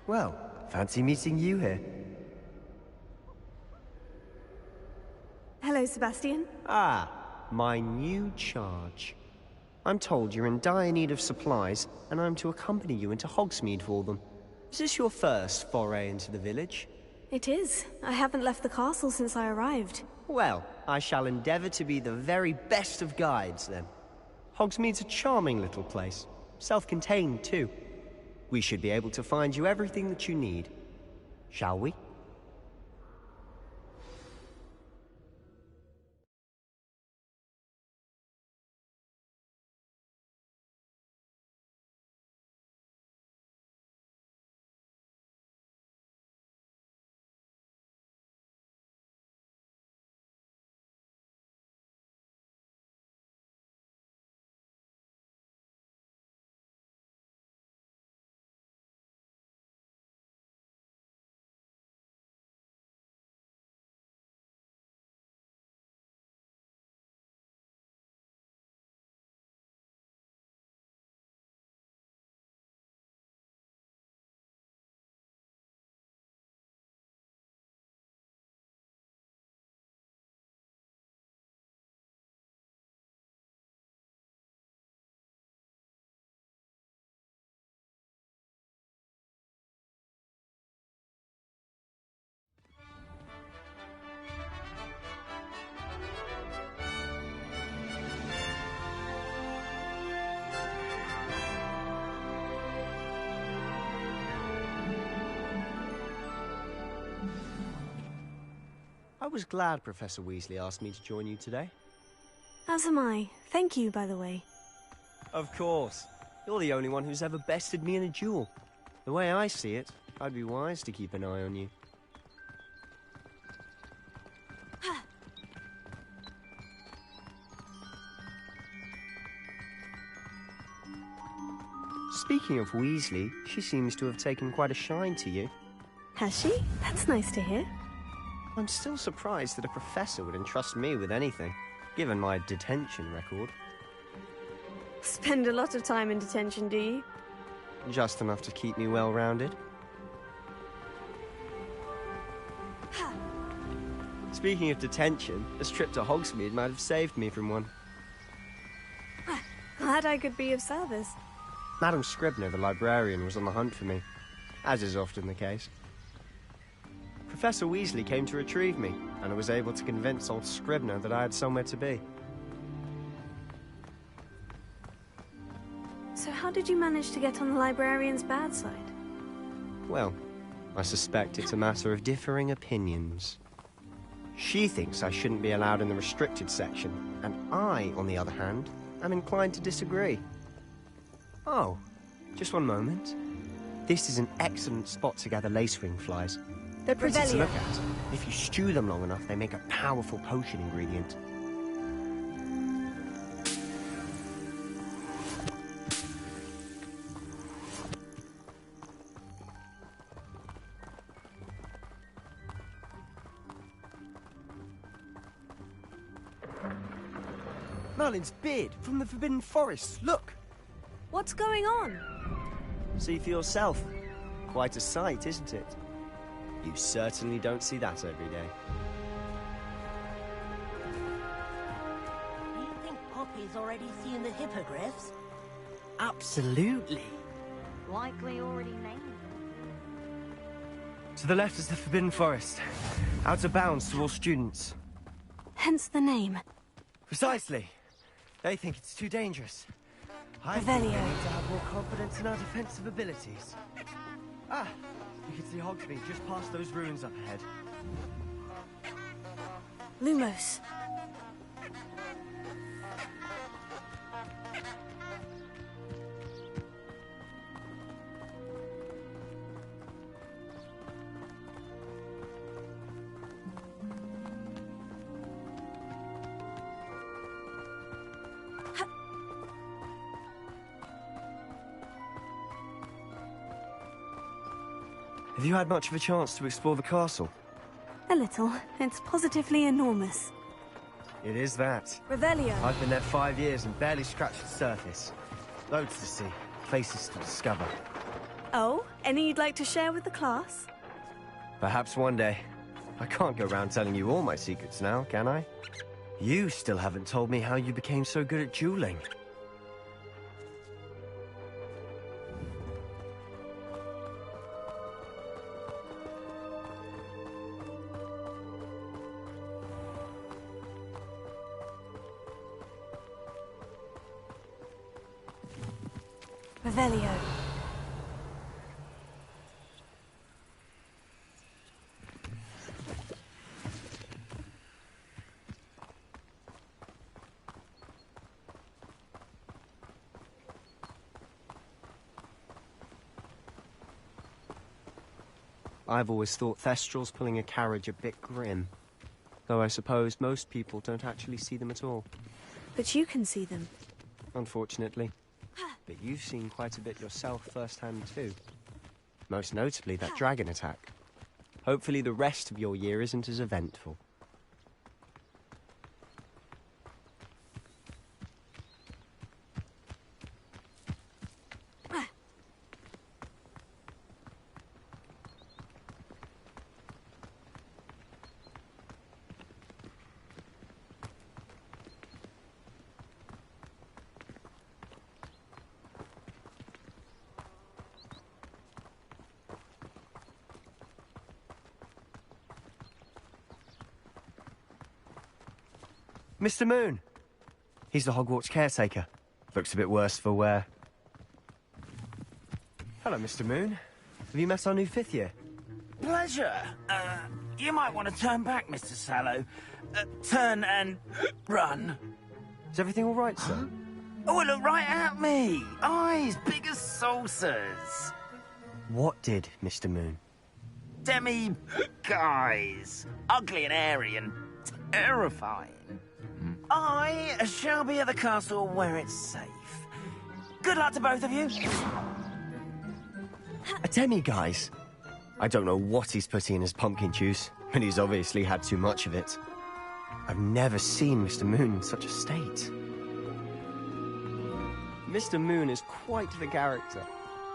Well, fancy meeting you here. Hello, Sebastian. Ah, my new charge. I'm told you're in dire need of supplies, and I'm to accompany you into Hogsmeade for them. Is this your first foray into the village? It is. I haven't left the castle since I arrived. Well, I shall endeavour to be the very best of guides, then. Hogsmeade's a charming little place. Self-contained, too. We should be able to find you everything that you need. Shall we? I was glad Professor Weasley asked me to join you today. As am I. Thank you, by the way. Of course. You're the only one who's ever bested me in a duel. The way I see it, I'd be wise to keep an eye on you. Speaking of Weasley, she seems to have taken quite a shine to you. Has she? That's nice to hear. I'm still surprised that a professor would entrust me with anything, given my detention record. Spend a lot of time in detention, do you? Just enough to keep me well-rounded. Speaking of detention, this trip to Hogsmeade might have saved me from one. Glad I could be of service. Madam Scribner, the librarian, was on the hunt for me, as is often the case. Professor Weasley came to retrieve me, and I was able to convince old Scribner that I had somewhere to be. So how did you manage to get on the librarian's bad side? Well, I suspect it's a matter of differing opinions. She thinks I shouldn't be allowed in the restricted section, and I, on the other hand, am inclined to disagree. Oh, just one moment. This is an excellent spot to gather lacewing flies. They're pretty to look at. If you stew them long enough, they make a powerful potion ingredient. Merlin's beard from the Forbidden Forest, look! What's going on? See for yourself. Quite a sight, isn't it? You certainly don't see that every day. Do you think Poppy's already seen the hippogriffs? Absolutely. Likely already named. To the left is the Forbidden Forest. Out of bounds to all students. Hence the name. Precisely. They think it's too dangerous. I think we need to have more confidence in our defensive abilities. Ah, you can see Hogsmeade just past those ruins up ahead. Lumos. Have you had much of a chance to explore the castle? A little. It's positively enormous. It is that. Revelio. I've been there 5 years and barely scratched the surface. Loads to see, places to discover. Oh, any you'd like to share with the class? Perhaps one day. I can't go around telling you all my secrets now, can I? You still haven't told me how you became so good at dueling. Revelio. I've always thought Thestrals pulling a carriage a bit grim. Though I suppose most people don't actually see them at all. But you can see them. Unfortunately. But you've seen quite a bit yourself firsthand too. Most notably that dragon attack. Hopefully the rest of your year isn't as eventful. Mr. Moon! He's the Hogwarts caretaker. Looks a bit worse for wear. Hello, Mr. Moon. Have you met our new 5th year? Pleasure. You might want to turn back, Mr. Sallow. Turn and run. Is everything all right, sir? Oh, look right at me. Eyes big as saucers. What did, Mr. Moon? Guys. Ugly and airy and terrifying. I shall be at the castle where it's safe. Good luck to both of you. A demi-guise? I don't know what he's putting in his pumpkin juice, but he's obviously had too much of it. I've never seen Mr. Moon in such a state. Mr. Moon is quite the character.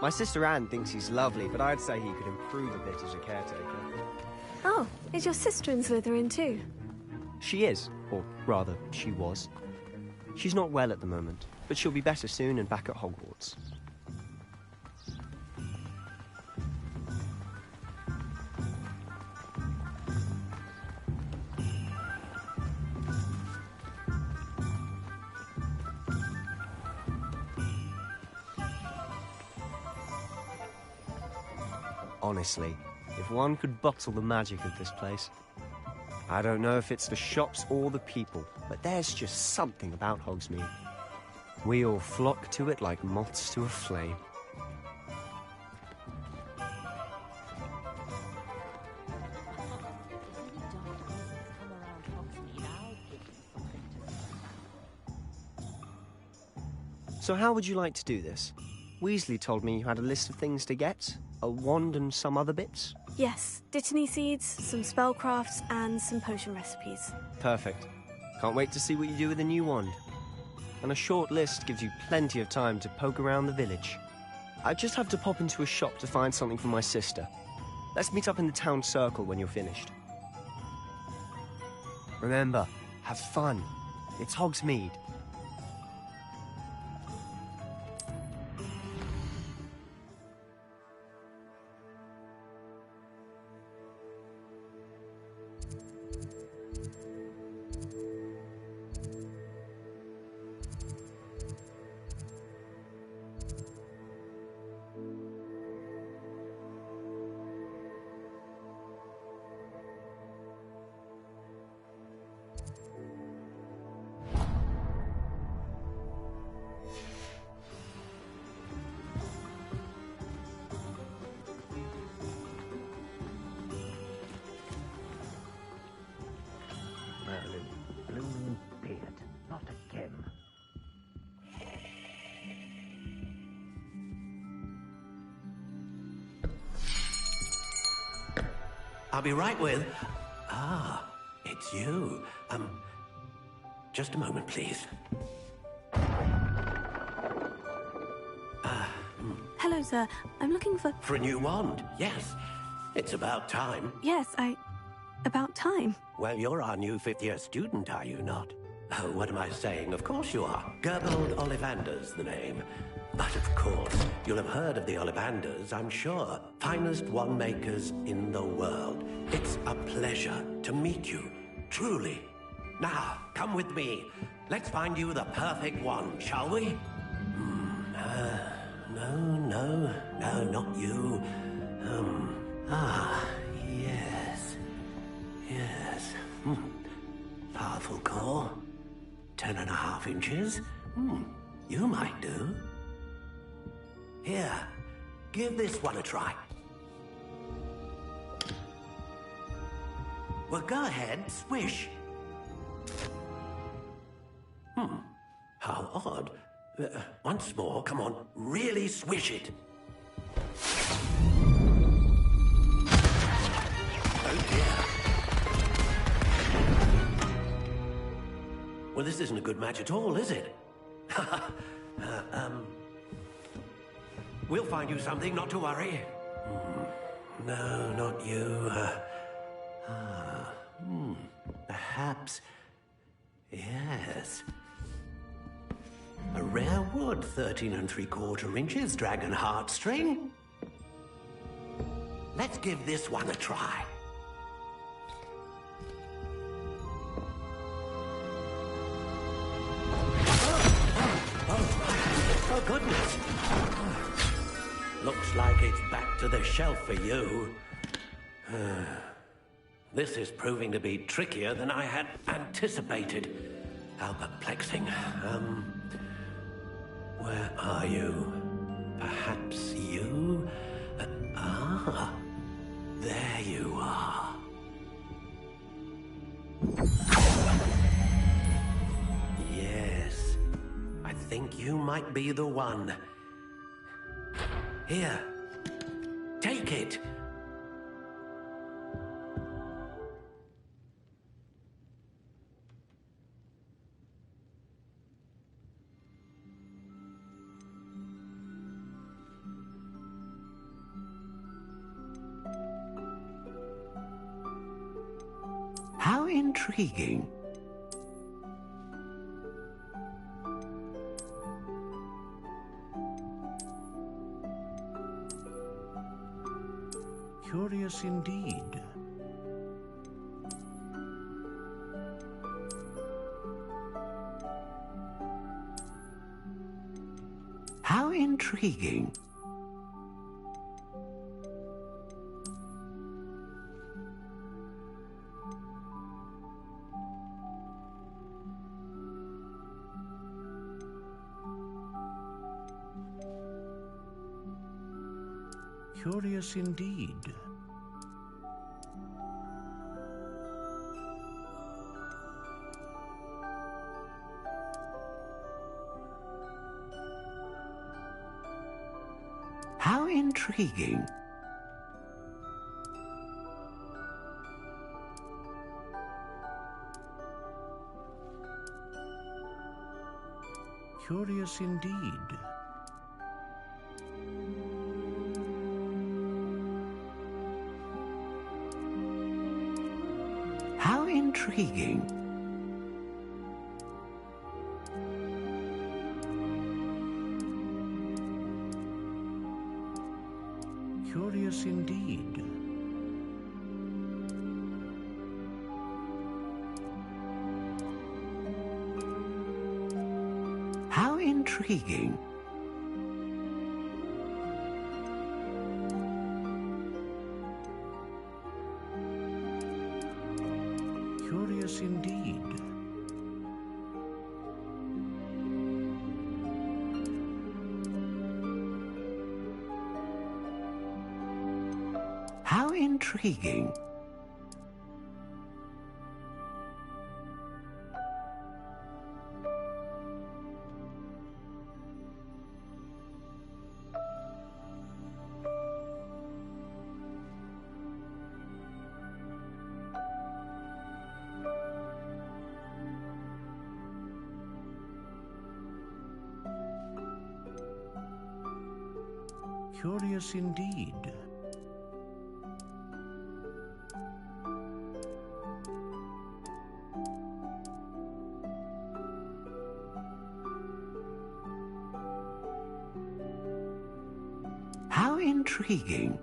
My sister Anne thinks he's lovely, but I'd say he could improve a bit as a caretaker. Oh, is your sister in Slytherin too? She is, or rather, she was. She's not well at the moment, but she'll be better soon and back at Hogwarts. Honestly, if one could bottle the magic of this place. I don't know if it's the shops or the people, but there's just something about Hogsmeade. We all flock to it like moths to a flame. So how would you like to do this? Weasley told me you had a list of things to get, a wand and some other bits. Yes, dittany seeds, some spellcrafts, and some potion recipes. Perfect. Can't wait to see what you do with the new wand. And a short list gives you plenty of time to poke around the village. I just have to pop into a shop to find something for my sister. Let's meet up in the town circle when you're finished. Remember, have fun. It's Hogsmeade. I'll be right with... Ah, it's you. Just a moment, please. Hello, sir. I'm looking for... For a new wand, yes. It's about time. Yes, about time. Well, you're our new fifth-year student, are you not? Oh, what am I saying? Of course you are. Gerbold Ollivander's the name. But of course, you'll have heard of the Ollivanders, I'm sure. Finest wand makers in the world. It's a pleasure to meet you, truly. Now, come with me. Let's find you the perfect wand, shall we? No, not you. Yes. Powerful core. 10.5 inches. You might do. Here, give this one a try. Well, go ahead, swish. How odd. Once more, come on, really swish it. Oh dear. Well, this isn't a good match at all, is it? We'll find you something, not to worry. No, not you. Perhaps... Yes. A rare wood, 13 3/4 inches, dragon heartstring. Let's give this one a try. Oh, goodness. Looks like it's back to the shelf for you. This is proving to be trickier than I had anticipated. How perplexing. Where are you? Perhaps you? There you are. Yes, I think you might be the one. Here, take it. How intriguing. Curious indeed. How intriguing. Curious indeed. How intriguing. Curious indeed. How intriguing. Curious indeed. How intriguing. Curious indeed. How intriguing. Curious indeed. How intriguing.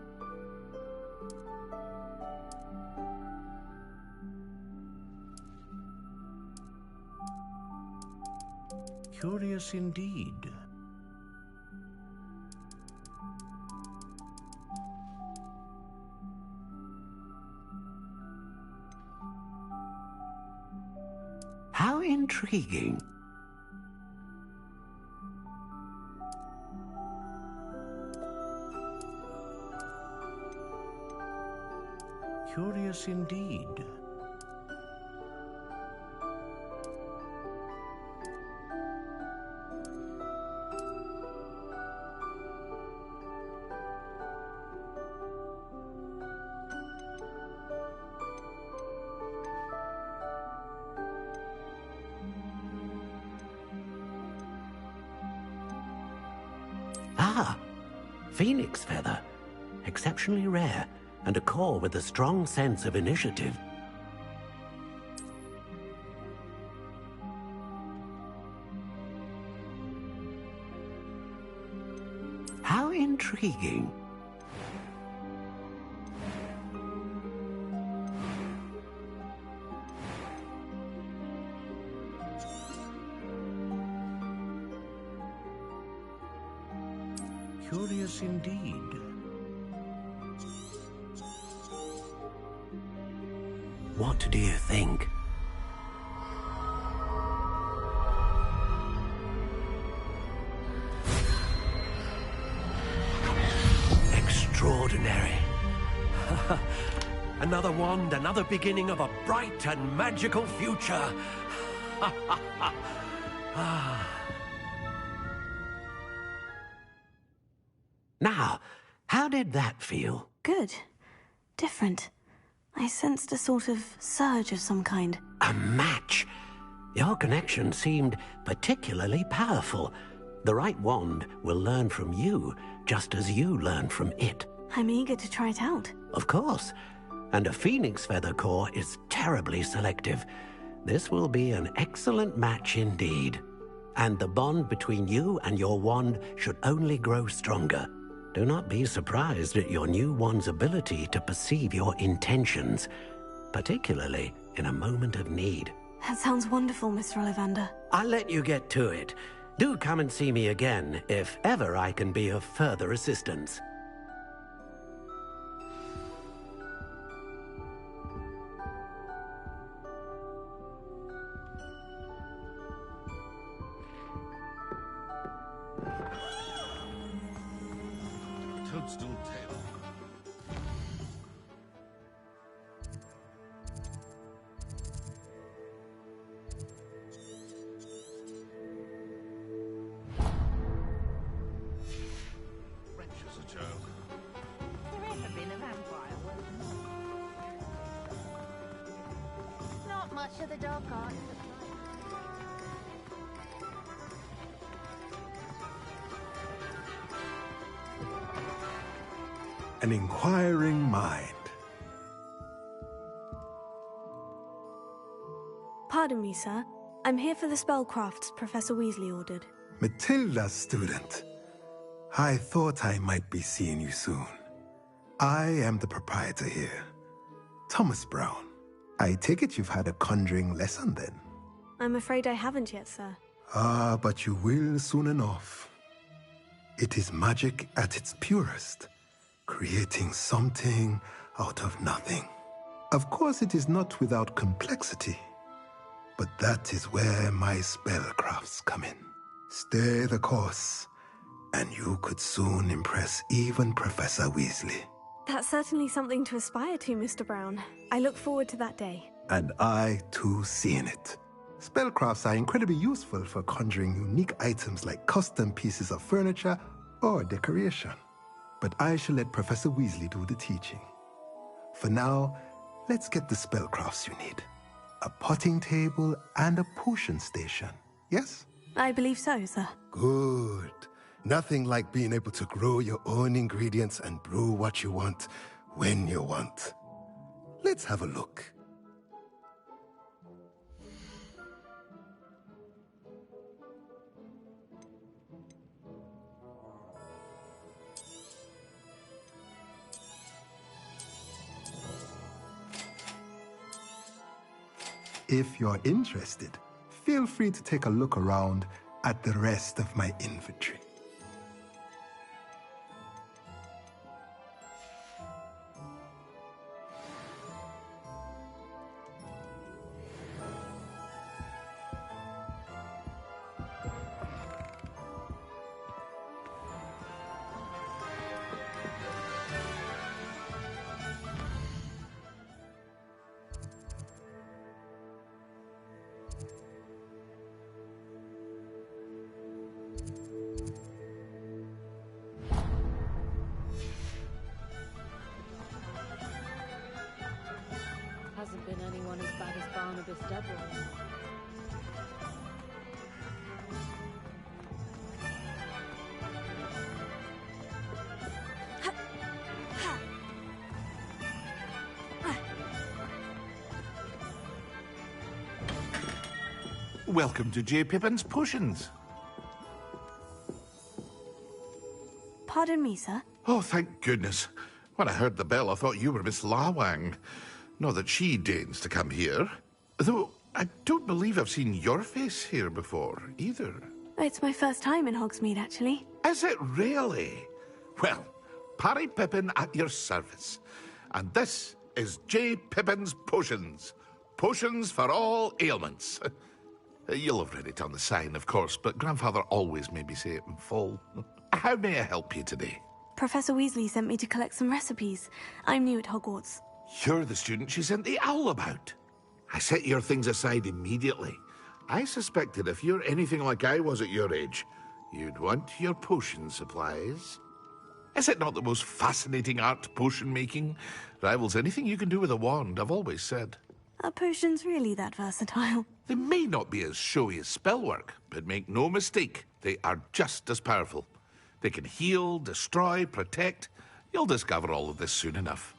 Curious indeed. How intriguing. Curious indeed. Ah, phoenix feather. Exceptionally rare, and a core with a strong sense of initiative. How intriguing. Curious indeed. What do you think? Extraordinary. Another wand, another beginning of a bright and magical future. Now, how did that feel? Good. Different. I sensed a sort of surge of some kind. A match? Your connection seemed particularly powerful. The right wand will learn from you, just as you learn from it. I'm eager to try it out. Of course. And a phoenix feather core is terribly selective. This will be an excellent match indeed. And the bond between you and your wand should only grow stronger. Do not be surprised at your new wand's ability to perceive your intentions, particularly in a moment of need. That sounds wonderful, Mr. Ollivander. I'll let you get to it. Do come and see me again if ever I can be of further assistance. Toadstool tail. Wrench is a joke. There ever been a vampire? Not much of the dark arts. An inquiring mind. Pardon me, sir. I'm here for the spellcrafts Professor Weasley ordered. Matilda's student. I thought I might be seeing you soon. I am the proprietor here, Thomas Brown. I take it you've had a conjuring lesson then? I'm afraid I haven't yet, sir. Ah, but you will soon enough. It is magic at its purest, creating something out of nothing. Of course, it is not without complexity, but that is where my spellcrafts come in. Stay the course, and you could soon impress even Professor Weasley. That's certainly something to aspire to, Mr. Brown. I look forward to that day. And I, too, seeing it. Spellcrafts are incredibly useful for conjuring unique items like custom pieces of furniture or decoration. But I shall let Professor Weasley do the teaching. For now, let's get the spellcrafts you need. A potting table and a potion station, yes? I believe so, sir. Good. Nothing like being able to grow your own ingredients and brew what you want when you want. Let's have a look. If you're interested, feel free to take a look around at the rest of my inventory. Hasn't been anyone as bad as Barnabas Deborah. Welcome to J. Pippin's Potions. Pardon me, sir. Oh, thank goodness. When I heard the bell, I thought you were Miss Lawang. Not that she deigns to come here. Though I don't believe I've seen your face here before, either. It's my first time in Hogsmeade, actually. Is it really? Well, Parry Pippin at your service. And this is J. Pippin's Potions. Potions for all ailments. You'll have read it on the sign, of course, but Grandfather always made me say it in full. How may I help you today? Professor Weasley sent me to collect some recipes. I'm new at Hogwarts. You're the student she sent the owl about. I set your things aside immediately. I suspected if you're anything like I was at your age, you'd want your potion supplies. Is it not the most fascinating art, potion making? Rivals anything you can do with a wand, I've always said. Are potions really that versatile? They may not be as showy as spellwork, but make no mistake, they are just as powerful. They can heal, destroy, protect. You'll discover all of this soon enough.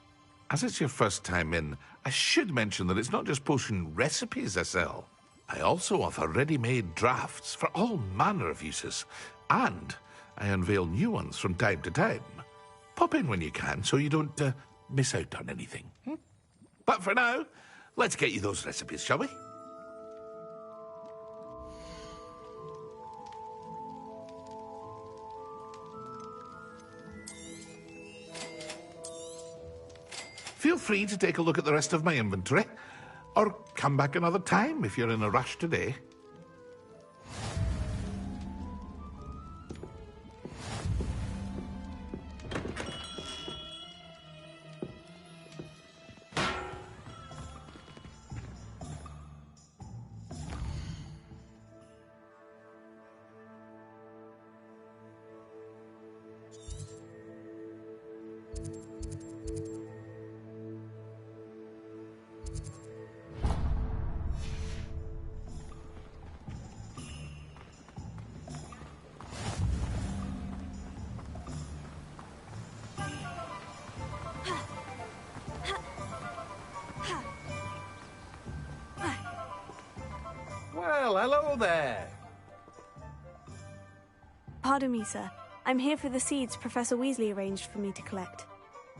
As it's your first time in, I should mention that it's not just potion recipes I sell. I also offer ready-made drafts for all manner of uses, and I unveil new ones from time to time. Pop in when you can so you don't miss out on anything. But for now, let's get you those recipes, shall we? Feel free to take a look at the rest of my inventory, or come back another time if you're in a rush today. Well, hello there. Pardon me, sir. I'm here for the seeds Professor Weasley arranged for me to collect.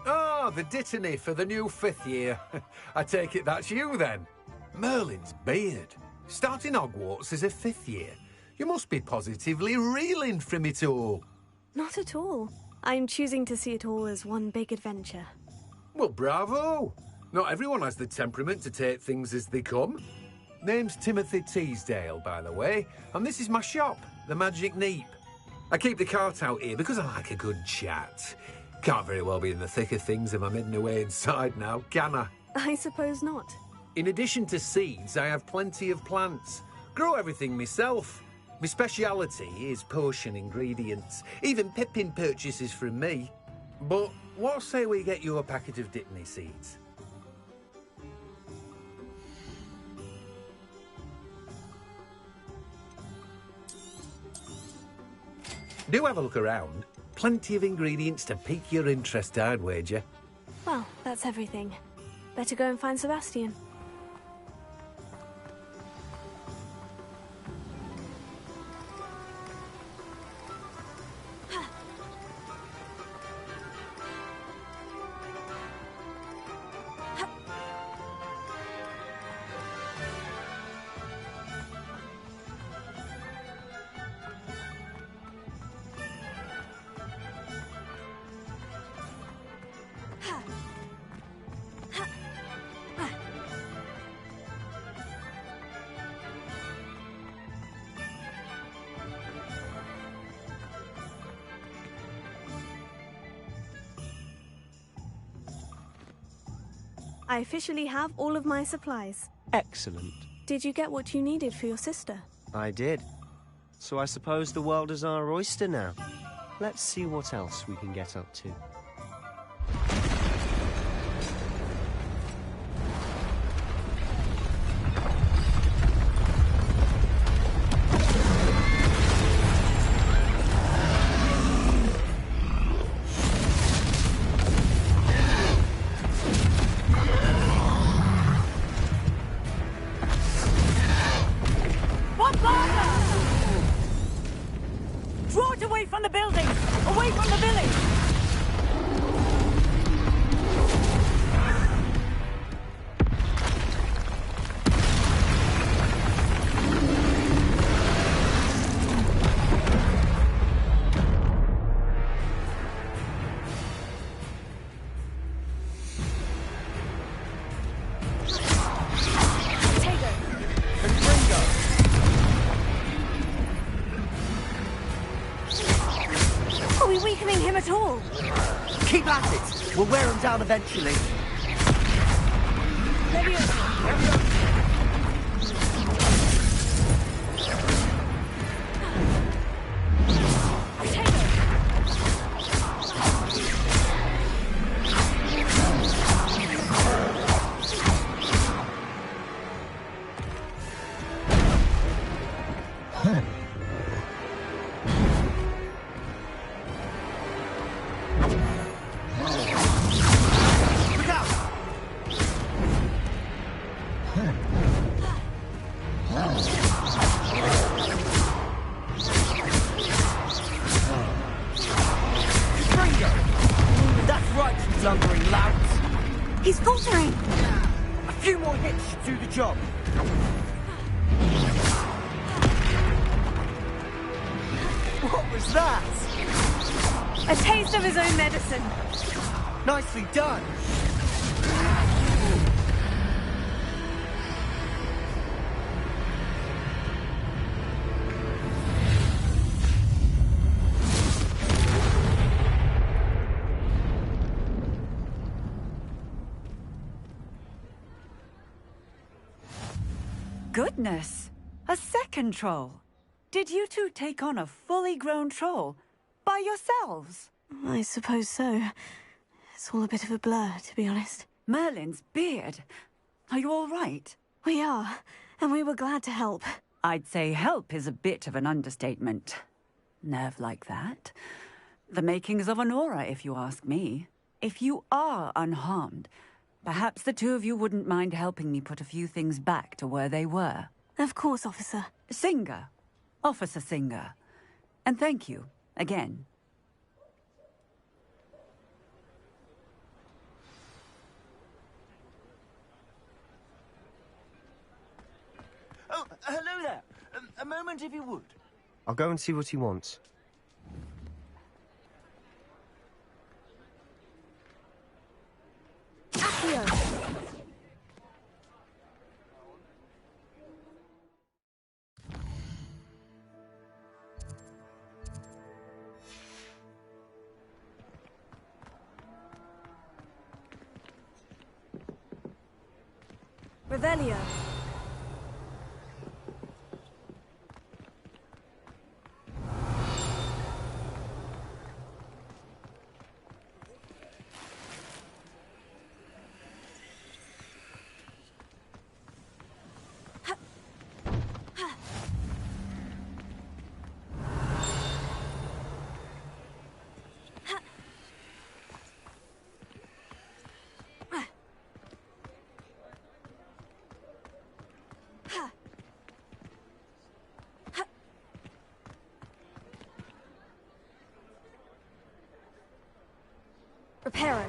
Oh, the dittany for the new 5th year. I take it that's you, then. Merlin's beard. Starting Hogwarts as a 5th year. You must be positively reeling from it all. Not at all. I'm choosing to see it all as one big adventure. Well, bravo. Not everyone has the temperament to take things as they come. Name's Timothy Teasdale, by the way, and this is my shop, the Magic Neep. I keep the cart out here because I like a good chat. Can't very well be in the thick of things if I'm hidden away inside now, can I? I suppose not. In addition to seeds, I have plenty of plants. Grow everything myself. My speciality is potion ingredients. Even Pippin purchases from me. But what say we get you a packet of dittany seeds? Do have a look around. Plenty of ingredients to pique your interest, I'd wager. Well, that's everything. Better go and find Sebastian. I officially have all of my supplies. Excellent. Did you get what you needed for your sister? I did. So I suppose the world is our oyster now. Let's see what else we can get up to. Keep at it. We'll wear them down eventually. He's faltering! A few more hits should do the job. What was that? A taste of his own medicine. Nicely done. Goodness! A second troll! Did you two take on a fully grown troll? By yourselves? I suppose so. It's all a bit of a blur, to be honest. Merlin's beard. Are you all right? We are, and we were glad to help. I'd say help is a bit of an understatement. Nerve like that. The makings of an aura, if you ask me. If you are unharmed, perhaps the two of you wouldn't mind helping me put a few things back to where they were. Of course, officer. Singer. Officer Singer. And thank you, again. Oh, hello there. A moment, if you would. I'll go and see what he wants. Akciju! Revelio. Reparo.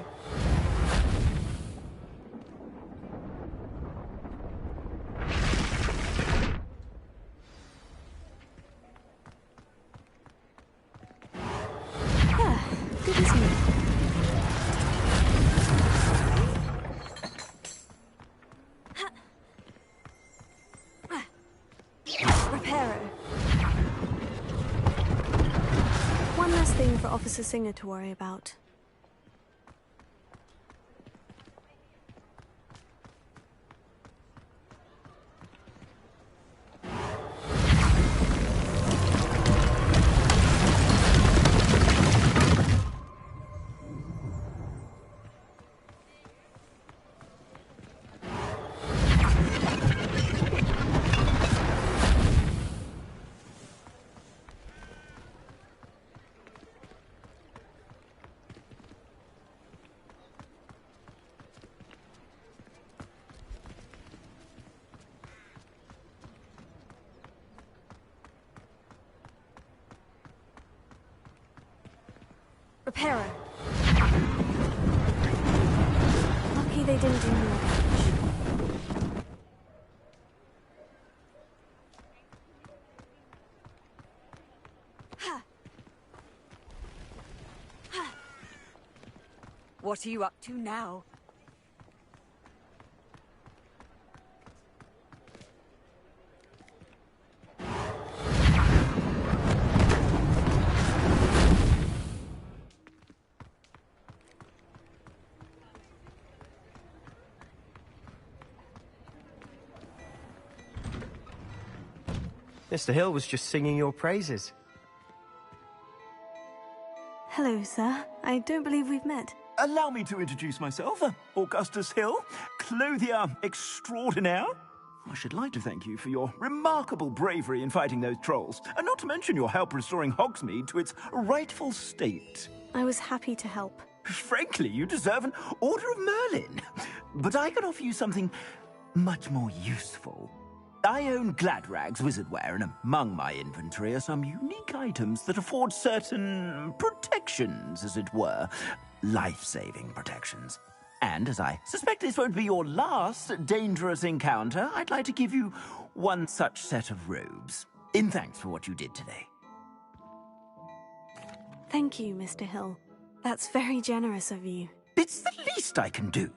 Good as new. Reparo. One less thing for Officer Singer to worry about. Reparo. Lucky they didn't do more damage. What are you up to now? Mr. Hill was just singing your praises. Hello, sir. I don't believe we've met. Allow me to introduce myself, Augustus Hill, clothier extraordinaire. I should like to thank you for your remarkable bravery in fighting those trolls, and not to mention your help restoring Hogsmeade to its rightful state. I was happy to help. Frankly, you deserve an Order of Merlin. But I can offer you something much more useful. I own Gladrag's wizardware, and among my inventory are some unique items that afford certain protections, as it were. Life-saving protections. And as I suspect this won't be your last dangerous encounter, I'd like to give you one such set of robes, in thanks for what you did today. Thank you, Mr. Hill. That's very generous of you. It's the least I can do.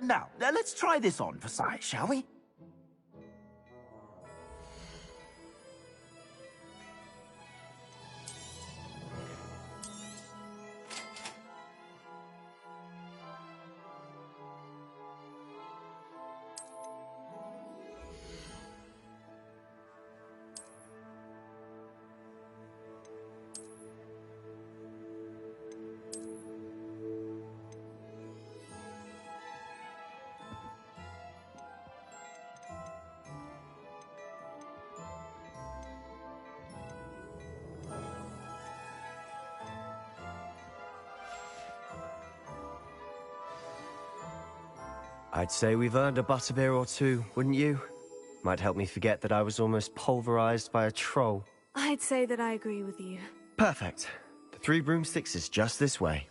Now, let's try this on for size, shall we? I'd say we've earned a butterbeer or two, wouldn't you? Might help me forget that I was almost pulverized by a troll. I'd say that I agree with you. Perfect. The 3 broomsticks is just this way.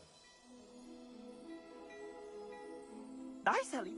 Nice, Ellie.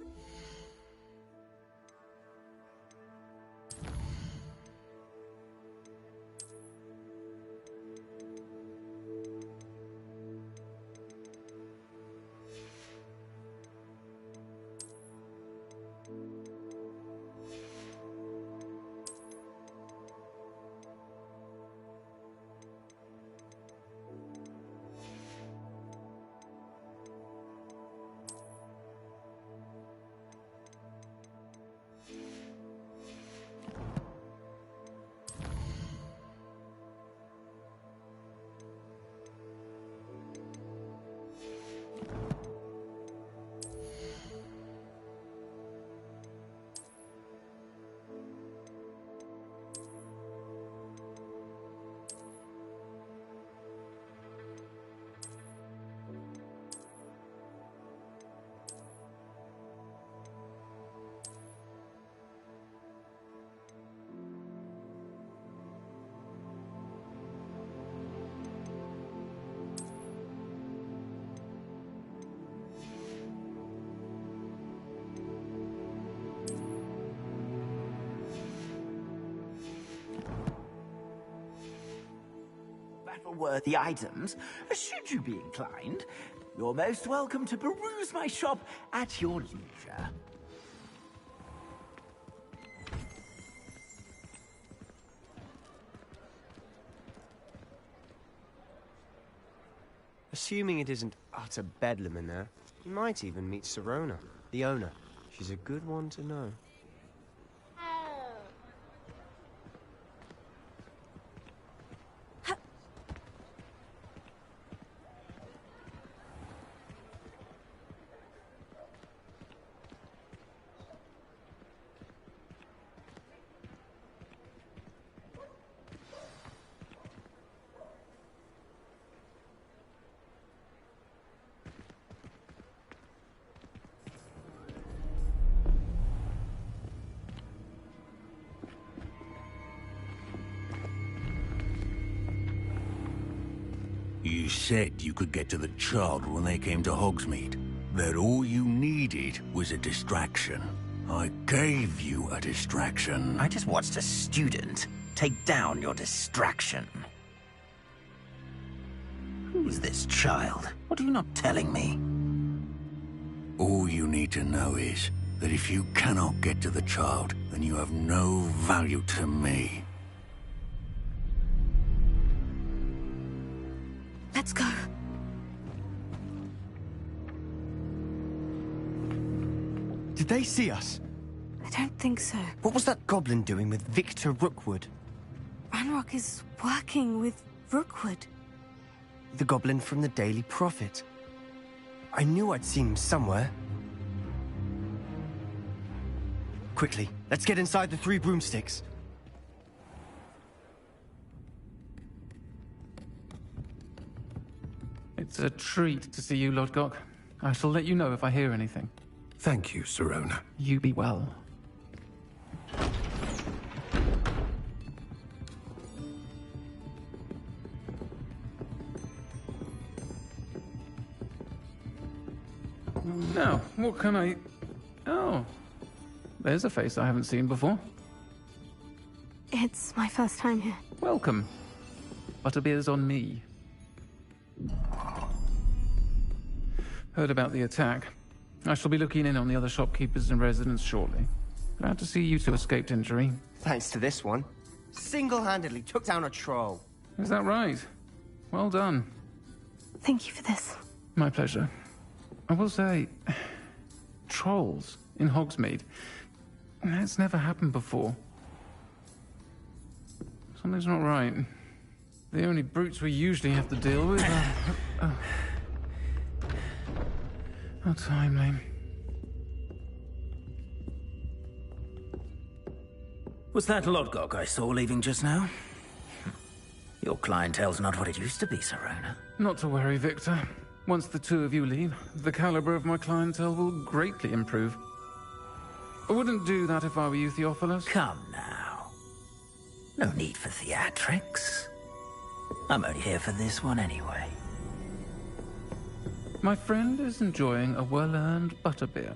ever worthy items, should you be inclined, you're most welcome to peruse my shop at your leisure. Assuming it isn't utter bedlam in there, you might even meet Sirona, the owner. She's a good one to know. You said you could get to the child when they came to Hogsmeade. That all you needed was a distraction. I gave you a distraction. I just watched a student take down your distraction. Who's this child? What are you not telling me? All you need to know is that if you cannot get to the child, then you have no value to me. Let's go. Did they see us? I don't think so. What was that goblin doing with Victor Rookwood? Ranrock is working with Rookwood. The goblin from the Daily Prophet. I knew I'd seen him somewhere. Quickly, let's get inside the 3 broomsticks. It's a treat to see you, Lodgok. I shall let you know if I hear anything. Thank you, Sirona. You be well. Now, what can I... Oh, there's a face I haven't seen before. It's my first time here. Welcome. Butterbeer's on me. Heard about the attack. I shall be looking in on the other shopkeepers and residents shortly. Glad to see you two escaped injury. Thanks to this one. Single-handedly took down a troll. Is that right? Well done. Thank you for this. My pleasure. I will say, trolls in Hogsmeade. That's never happened before. Something's not right. The only brutes we usually have to deal with are... How timely. Was that Lodgok I saw leaving just now? Your clientele's not what it used to be, Sirona. Not to worry, Victor. Once the 2 of you leave, the caliber of my clientele will greatly improve. I wouldn't do that if I were you, Theophilus. Come now. No need for theatrics. I'm only here for this one anyway. My friend is enjoying a well-earned butterbeer.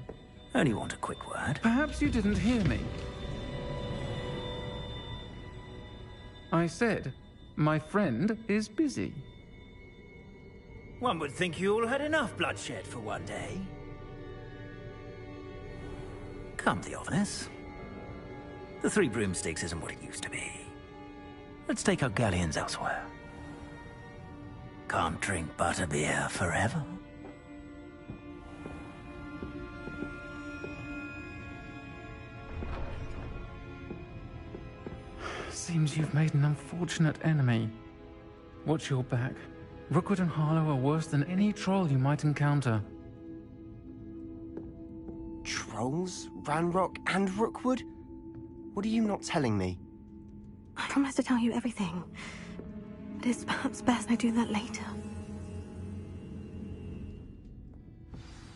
Only want a quick word. Perhaps you didn't hear me. I said, my friend is busy. One would think you all had enough bloodshed for one day. Come, Theophilus. The 3 broomsticks isn't what it used to be. Let's take our galleons elsewhere. Can't drink butterbeer forever. Seems you've made an unfortunate enemy. Watch your back. Rookwood and Harlow are worse than any troll you might encounter. Trolls? Ranrock and Rookwood? What are you not telling me? I promise to tell you everything. But it's perhaps best I do that later.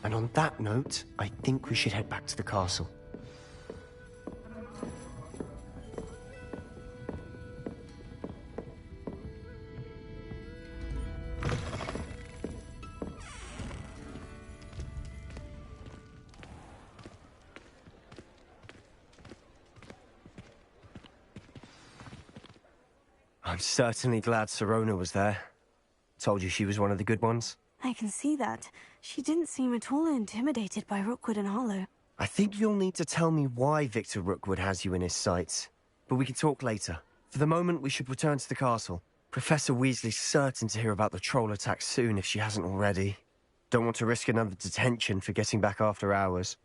And on that note, I think we should head back to the castle. I'm certainly glad Sirona was there. Told you she was one of the good ones. I can see that. She didn't seem at all intimidated by Rookwood and Hollow. I think you'll need to tell me why Victor Rookwood has you in his sights. But we can talk later. For the moment, we should return to the castle. Professor Weasley's certain to hear about the troll attack soon if she hasn't already. Don't want to risk another detention for getting back after hours.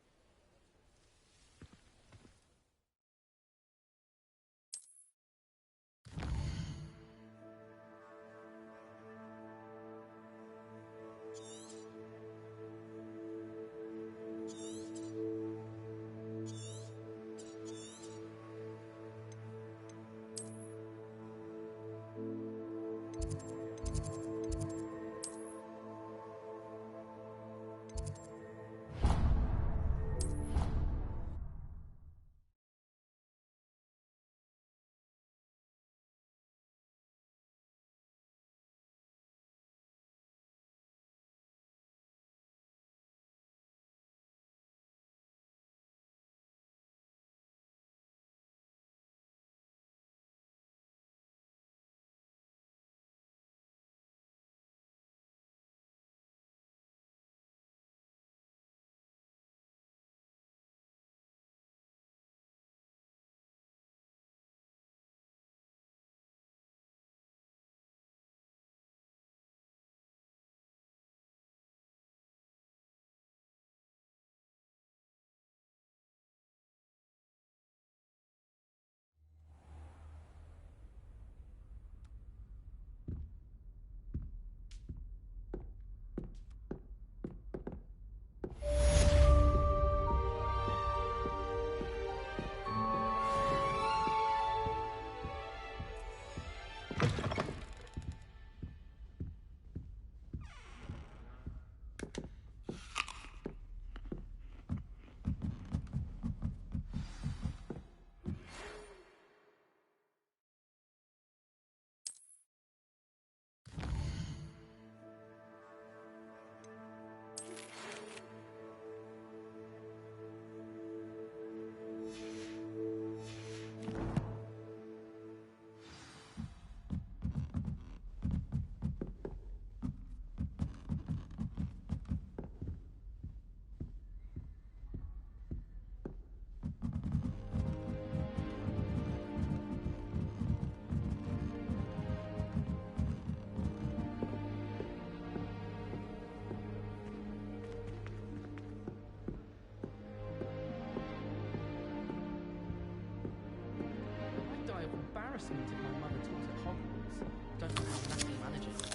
Embarrassment if my mother taught at Hogwarts. Don't know how Natalie manages it.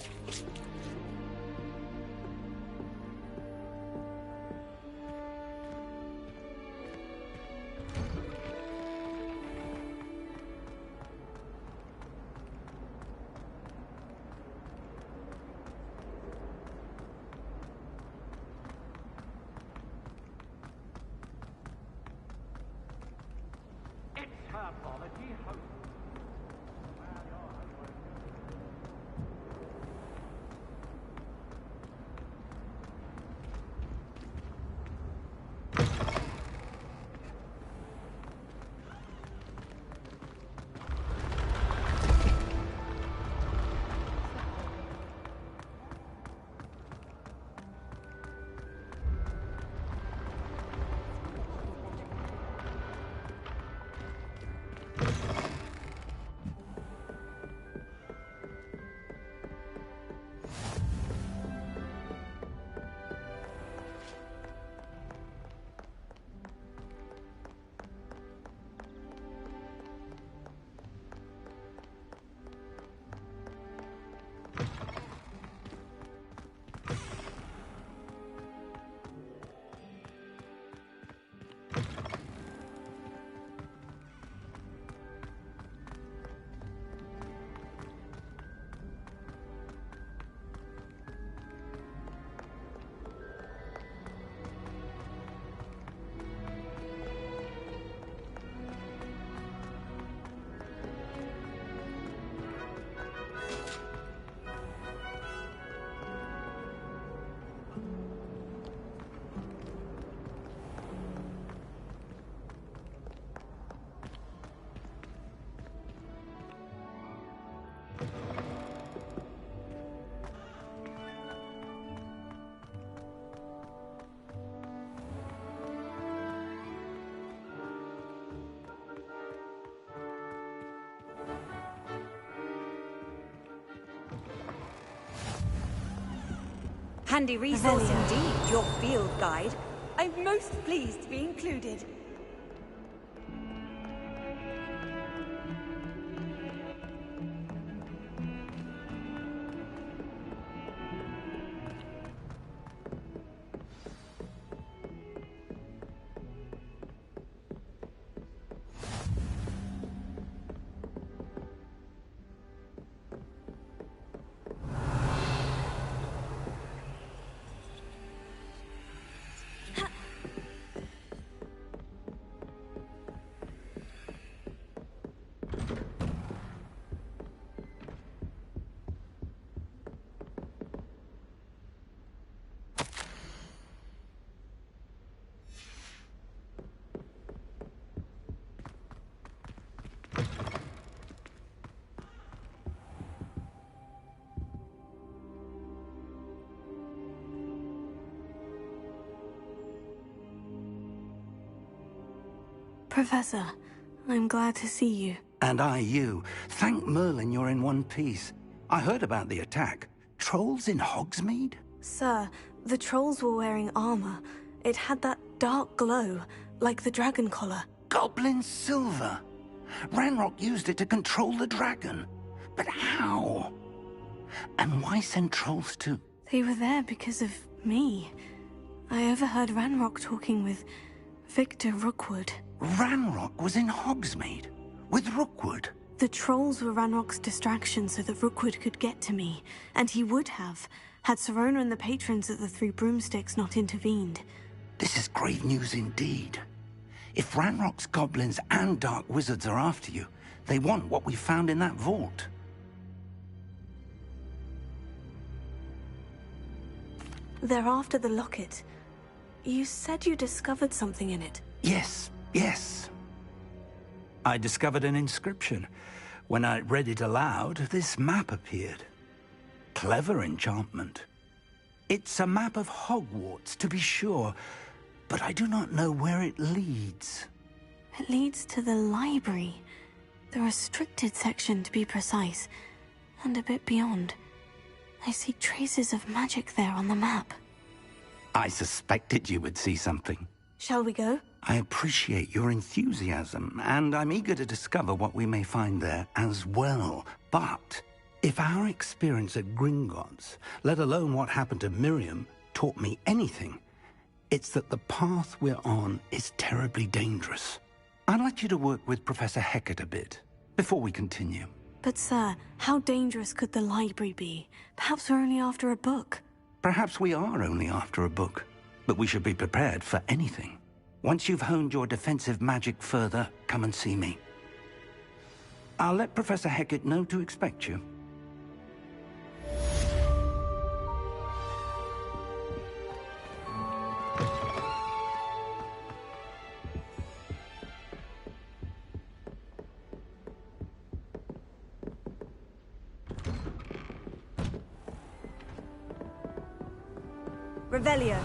It's her quality host. Handy resource indeed, your field guide. I'm most pleased to be included. Professor, I'm glad to see you. And I you. Thank Merlin you're in one piece. I heard about the attack. Trolls in Hogsmeade? Sir, the trolls were wearing armor. It had that dark glow, like the dragon collar. Goblin silver. Ranrock used it to control the dragon. But how? And why send trolls to... They were there because of me. I overheard Ranrock talking with Victor Rookwood. Ranrock was in Hogsmeade? With Rookwood? The trolls were Ranrock's distraction so that Rookwood could get to me. And he would have, had Serona and the patrons at the Three Broomsticks not intervened. This is grave news indeed. If Ranrock's goblins and dark wizards are after you, they want what we found in that vault. They're after the locket. You said you discovered something in it. Yes. I discovered an inscription. When I read it aloud, this map appeared. Clever enchantment. It's a map of Hogwarts, to be sure, but I do not know where it leads. It leads to the library. The restricted section, to be precise. And a bit beyond. I see traces of magic there on the map. I suspected you would see something. Shall we go? I appreciate your enthusiasm, and I'm eager to discover what we may find there as well. But if our experience at Gringotts, let alone what happened to Miriam, taught me anything, it's that the path we're on is terribly dangerous. I'd like you to work with Professor Hecat a bit, before we continue. But sir, how dangerous could the library be? Perhaps we're only after a book. Perhaps we are only after a book, but we should be prepared for anything. Once you've honed your defensive magic further, come and see me. I'll let Professor Hecat know to expect you. Revelio.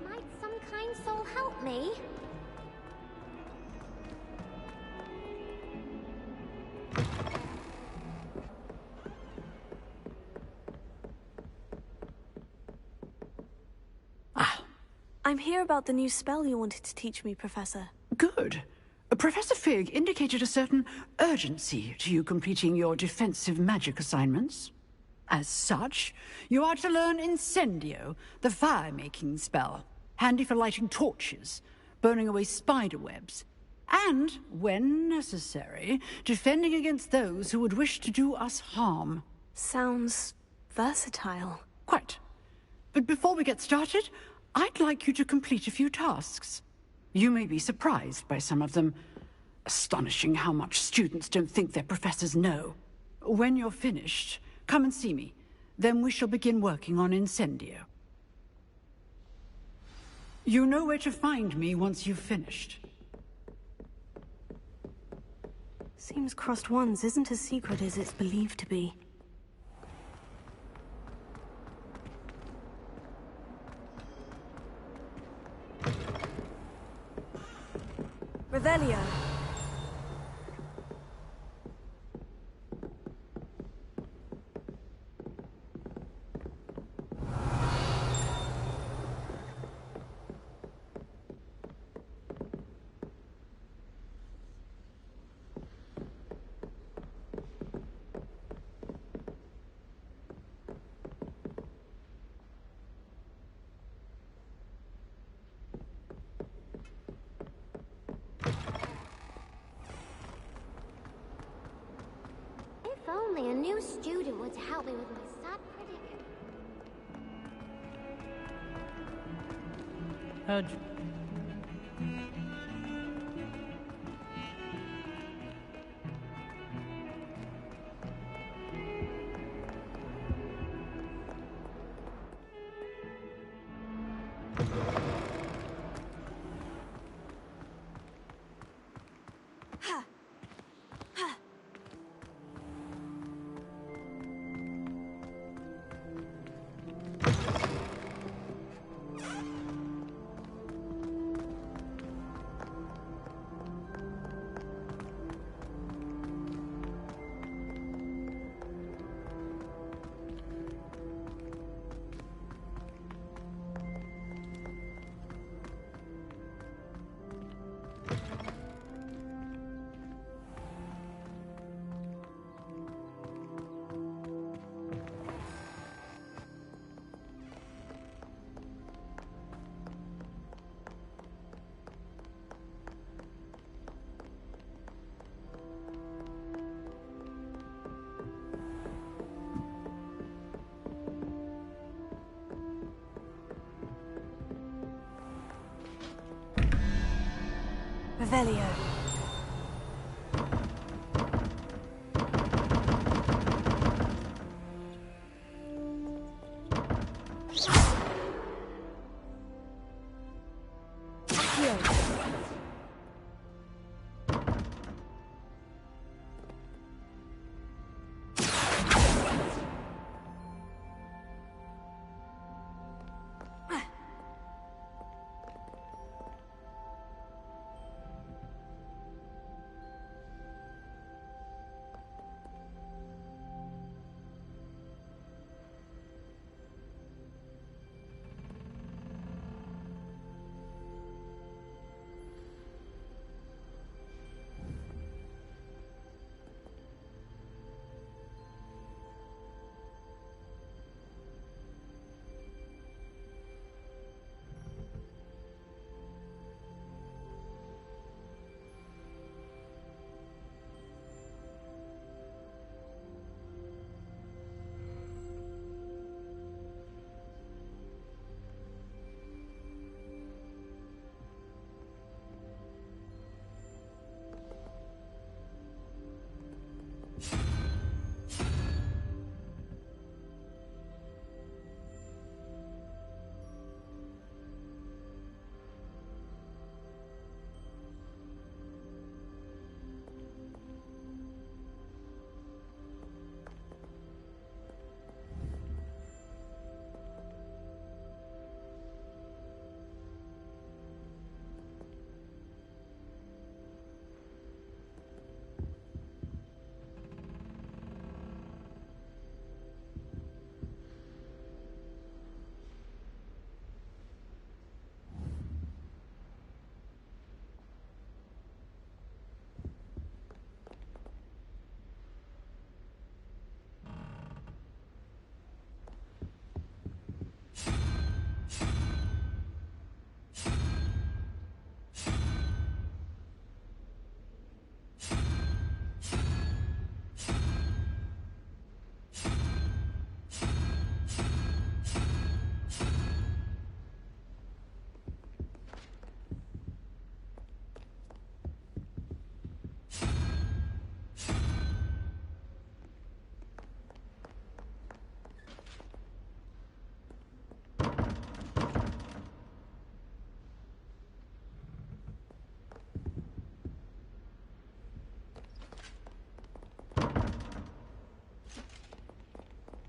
Might some kind soul help me? I'm here about the new spell you wanted to teach me, Professor. Good. Professor Fig indicated a certain urgency to you completing your defensive magic assignments. As such, you are to learn Incendio, the fire-making spell, handy for lighting torches, burning away spider webs, and, when necessary, defending against those who would wish to do us harm. Sounds versatile. Quite. But before we get started, I'd like you to complete a few tasks. You may be surprised by some of them. Astonishing how much students don't think their professors know. When you're finished, come and see me. Then we shall begin working on Incendio. You know where to find me once you've finished. Seems crossed ones isn't as secret as it's believed to be. Revelio. If only a new student were to help me with my sad predicament. Heard you. Revelio.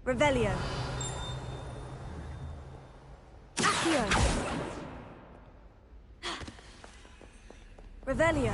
Revelio. Accio. Revelio.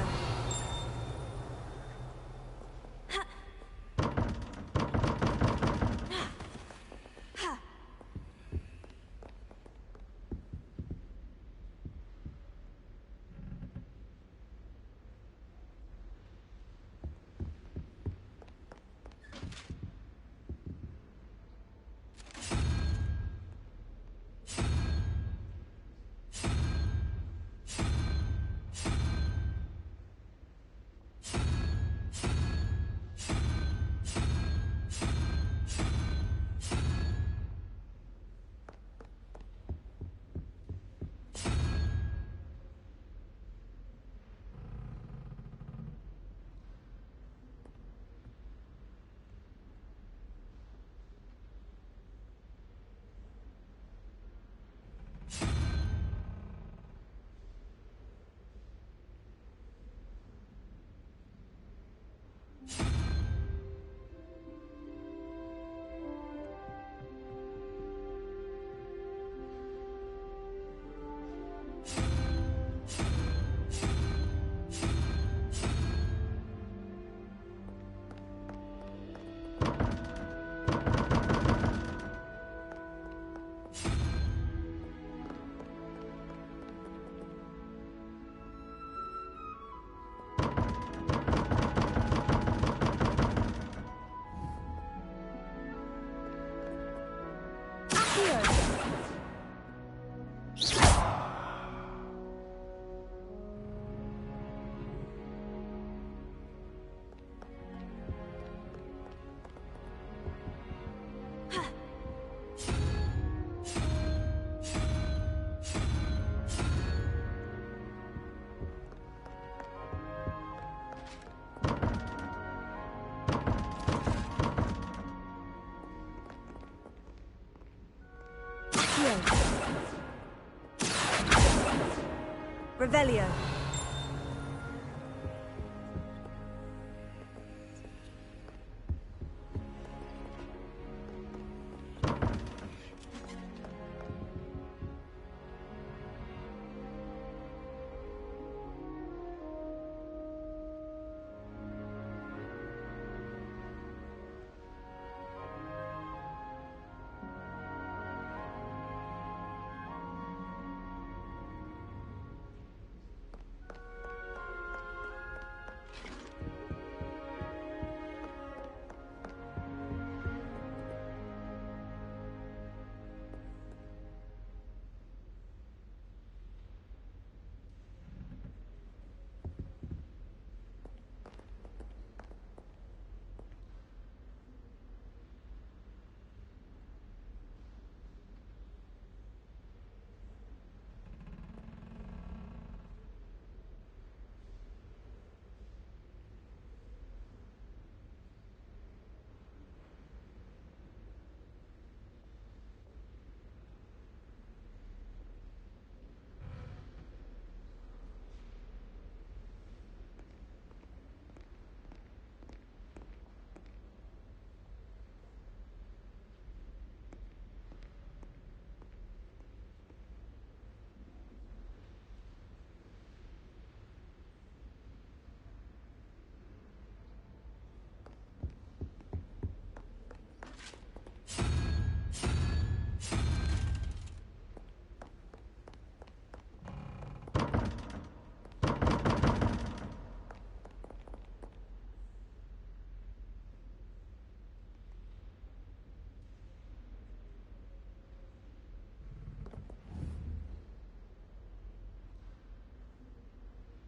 Revelio.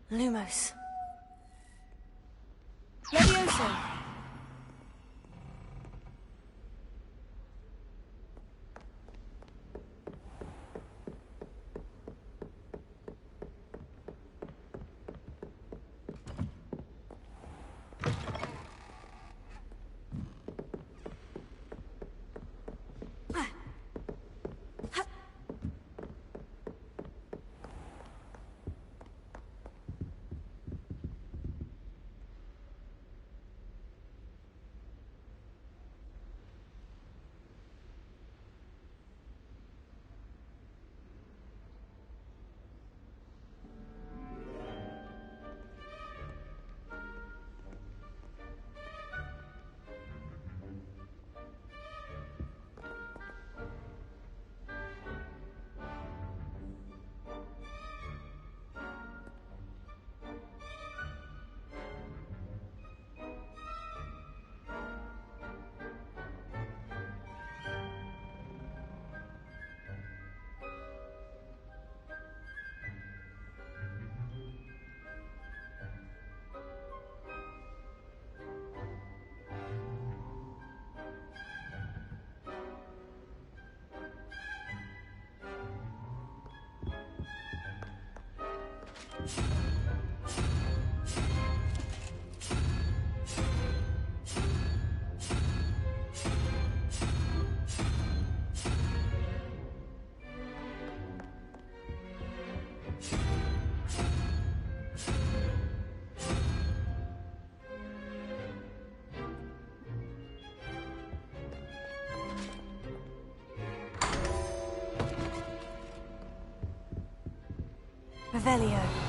Lumos. Levioso. Revelio.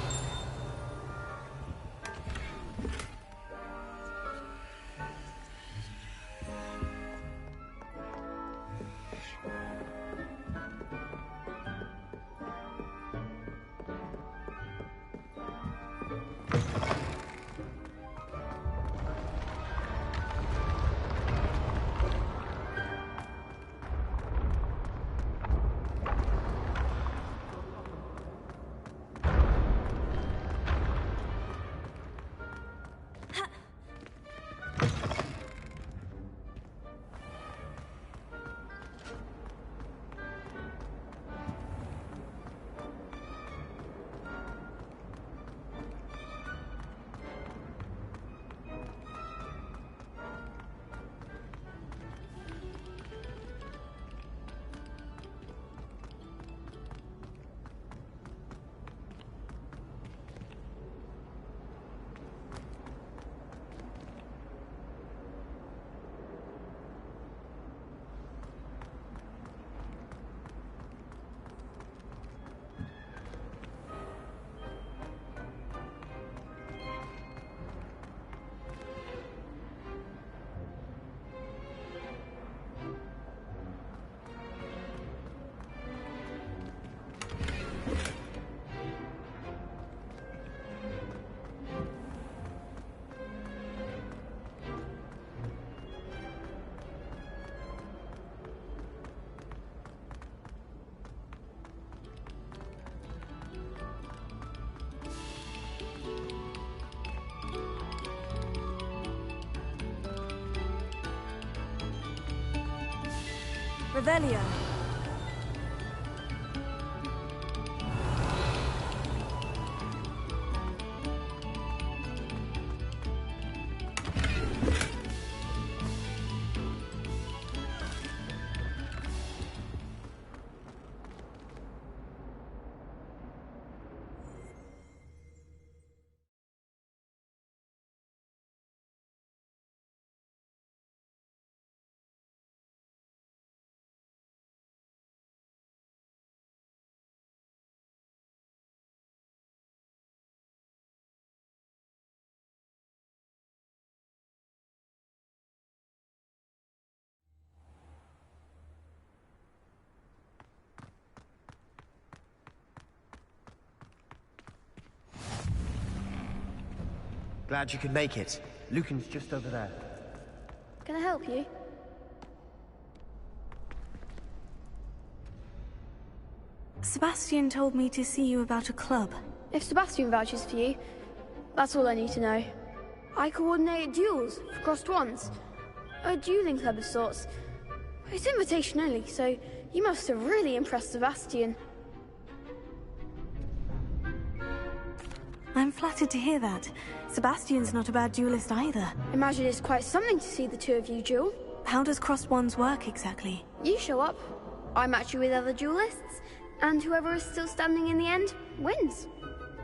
Revelio. Glad you could make it. Lucan's just over there. Can I help you? Sebastian told me to see you about a club. If Sebastian vouches for you, that's all I need to know. I coordinate duels for crossed ones. A dueling club of sorts. It's invitation only, so you must have really impressed Sebastian. I'm flattered to hear that. Sebastian's not a bad duelist either. Imagine it's quite something to see the two of you duel. How does crossed wands work exactly? You show up, I match you with other duelists, and whoever is still standing in the end wins.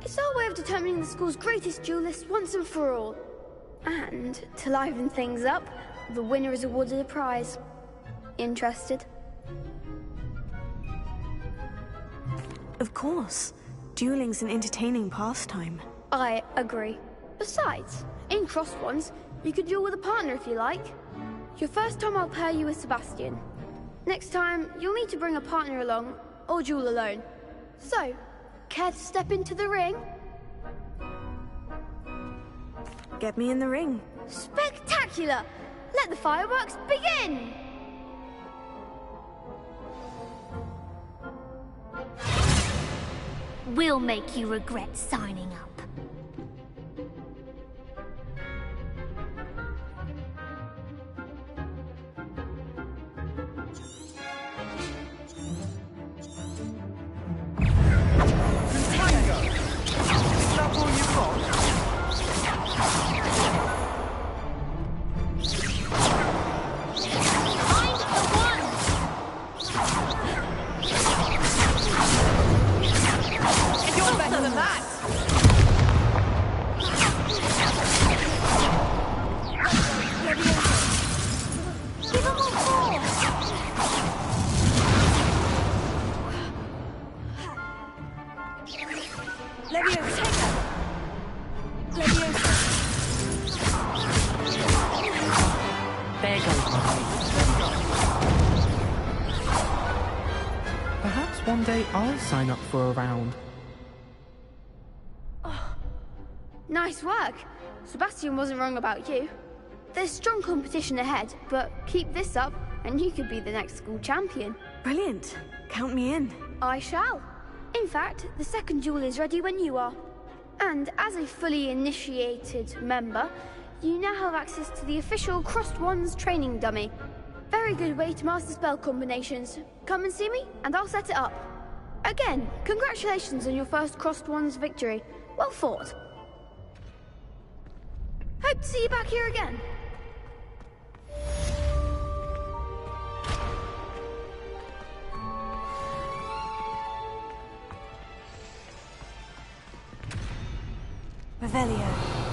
It's our way of determining the school's greatest duelist once and for all. And to liven things up, the winner is awarded a prize. Interested? Of course. Dueling's an entertaining pastime. I agree. Besides, in crossed ones, you could duel with a partner if you like. Your first time I'll pair you with Sebastian. Next time, you'll need to bring a partner along, or duel alone. So, care to step into the ring? Get me in the ring. Spectacular! Let the fireworks begin! We'll make you regret signing up. You're better than that! one day I'll sign up for a round. Nice work. Sebastian wasn't wrong about you. There's strong competition ahead, but keep this up and you could be the next school champion. Brilliant. Count me in. I shall. In fact, the second duel is ready when you are. And as a fully initiated member, you now have access to the official Crossed Wands training dummy. Very good way to master spell combinations. Come and see me, and I'll set it up. Again, congratulations on your first Crossed Wands victory. Well fought. Hope to see you back here again. Revelio.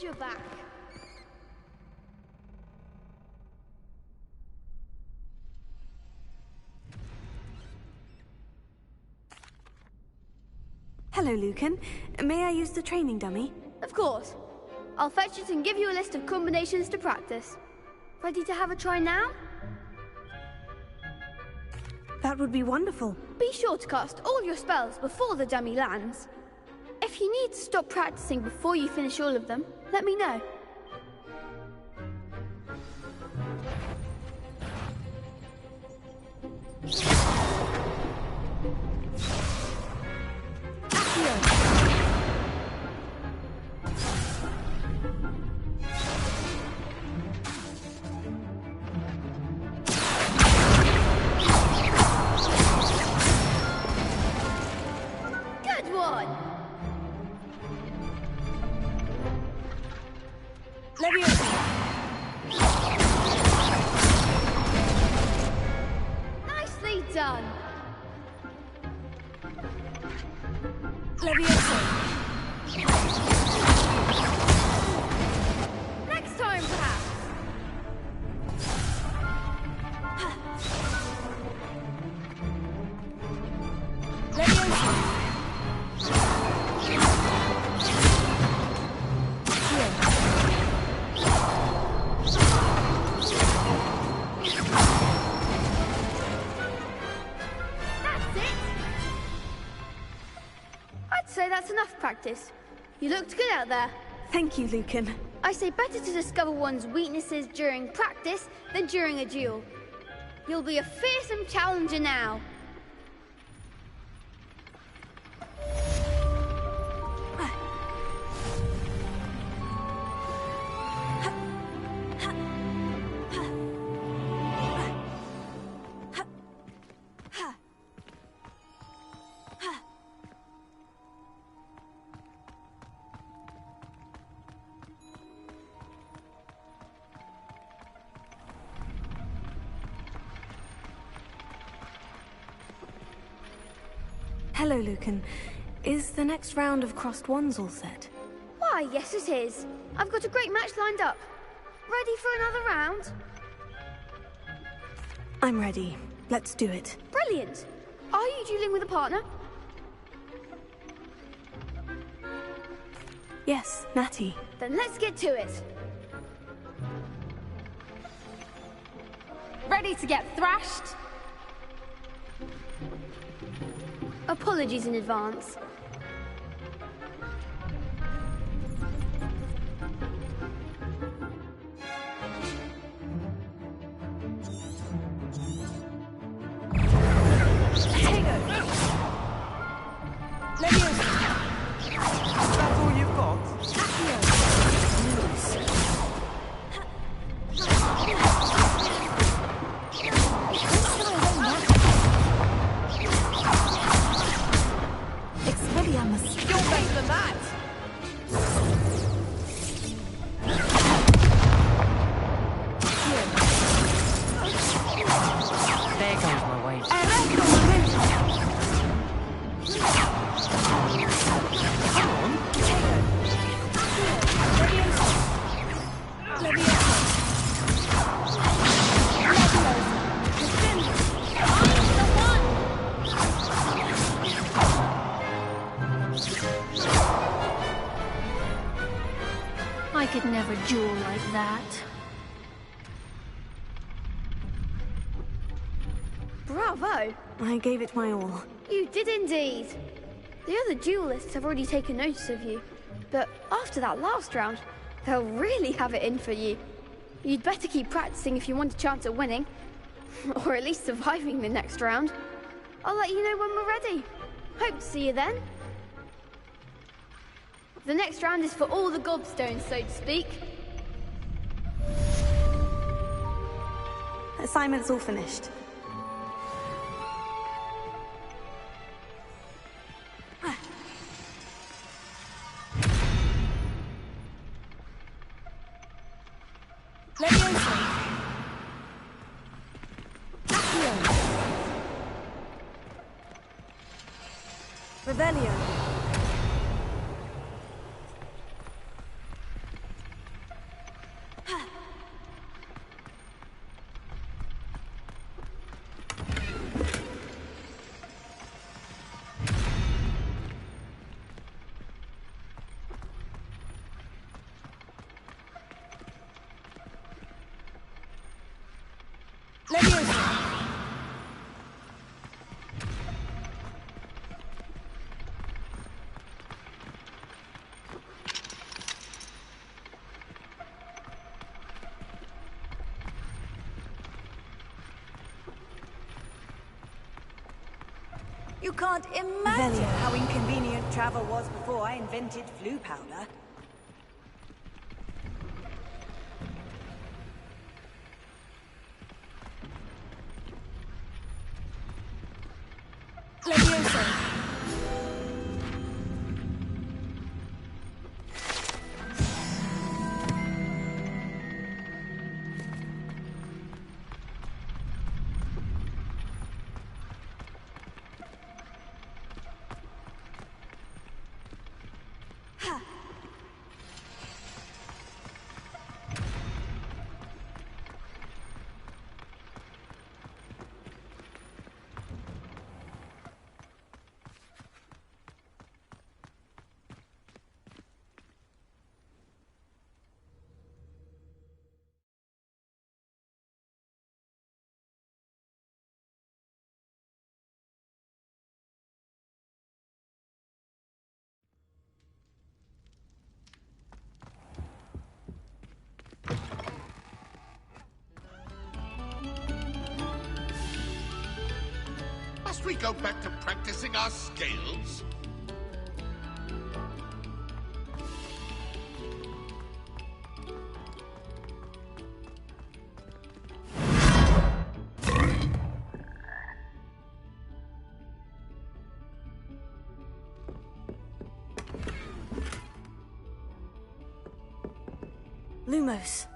Glad you're back. Hello, Lucan. May I use the training dummy? Of course. I'll fetch it and give you a list of combinations to practice. Ready to have a try now? That would be wonderful. Be sure to cast all your spells before the dummy lands. If you need to stop practicing before you finish all of them, let me know. Good one! Nicely done. Next time, perhaps. That's enough practice. You looked good out there. Thank you, Lucan. I say better to discover one's weaknesses during practice than during a duel. You'll be a fearsome challenger now. Hello, Lucan. Is the next round of Crossed Wands all set? Why, yes it is. I've got a great match lined up. Ready for another round? I'm ready. Let's do it. Brilliant! Are you dueling with a partner? Yes, Natty. Then let's get to it. Ready to get thrashed? Apologies in advance. I could never duel like that. Bravo! I gave it my all. You did indeed. The other duelists have already taken notice of you, but after that last round, they'll really have it in for you. You'd better keep practicing if you want a chance at winning, or at least surviving the next round. I'll let you know when we're ready. Hope to see you then. The next round is for all the gobstones, so to speak. Assignment's all finished. Revelio. You can't imagine how inconvenient travel was before I invented flu powder. Levioso. Must we go back to practicing our scales? Lumos.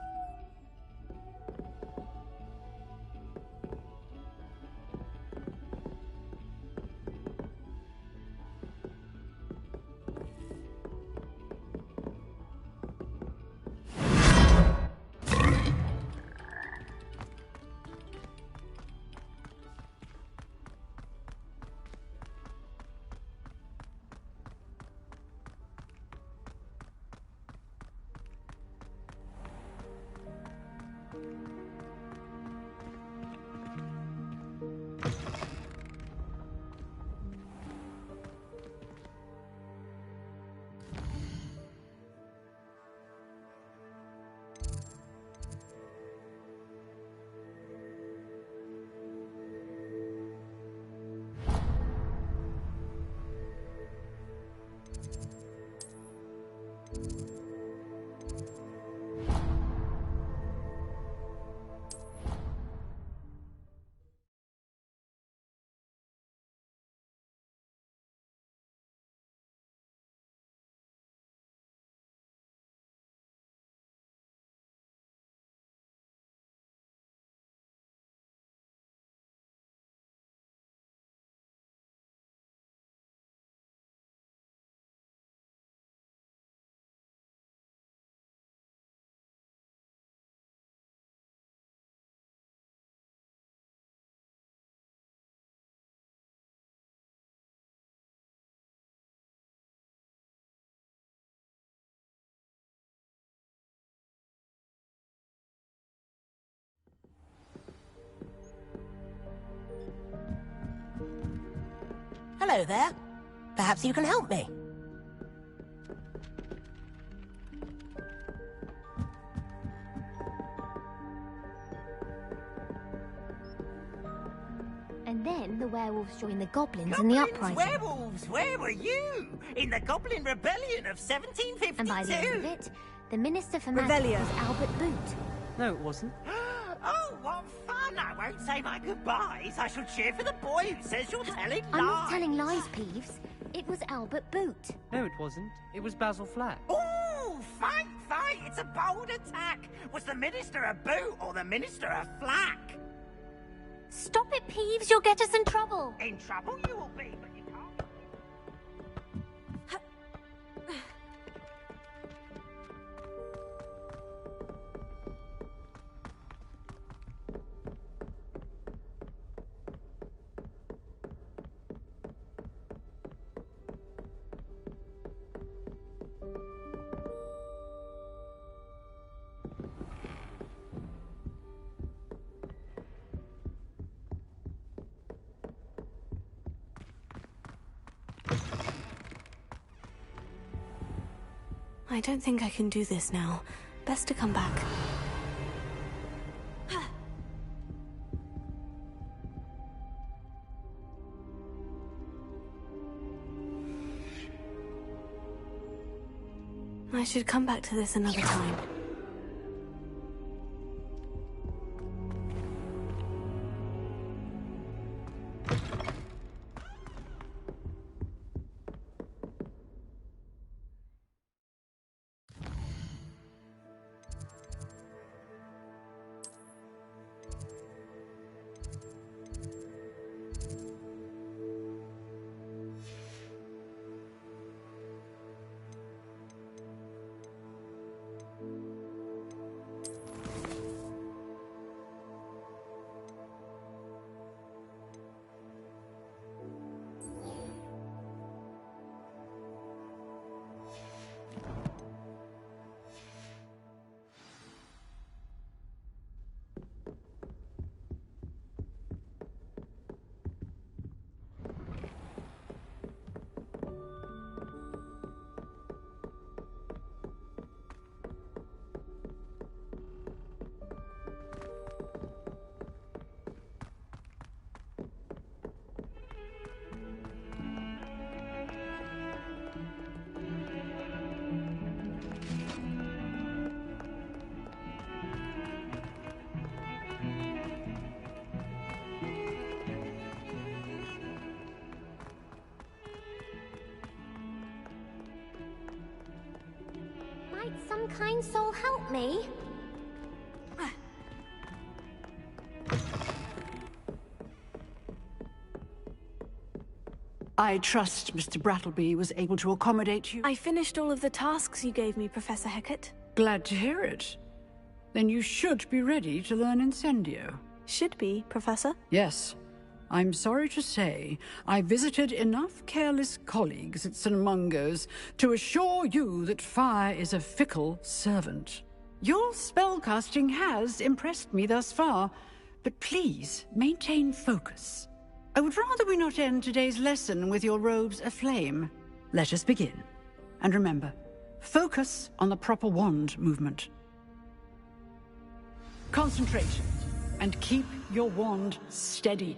Hello there. Perhaps you can help me. And then the werewolves joined the goblins in the uprising. Werewolves, where were you? In the Goblin Rebellion of 1752. And by the end of it, the Minister for Magic Revelio. was Albert Boot. No, it wasn't. Oh, what fun! I won't say my goodbyes. I shall cheer for the boy who says you're telling lies. I'm not telling lies, Peeves. It was Albert Boot. No, it wasn't. It was Basil Flack. Ooh, fight, fight! It's a bold attack. Was the Minister a boot or the Minister a flack? Stop it, Peeves. You'll get us in trouble. In trouble you will be, but you can't. I don't think I can do this now. Best to come back. I should come back to this another time. Might some kind soul help me? I trust Mr. Brattleby was able to accommodate you. I finished all of the tasks you gave me, Professor Hecat. Glad to hear it. Then you should be ready to learn Incendio. Should be, Professor? Yes. I'm sorry to say, I visited enough careless colleagues at St. Mungo's to assure you that fire is a fickle servant. Your spellcasting has impressed me thus far, but please maintain focus. I would rather we not end today's lesson with your robes aflame. Let us begin. And remember, focus on the proper wand movement. Concentrate, and keep your wand steady.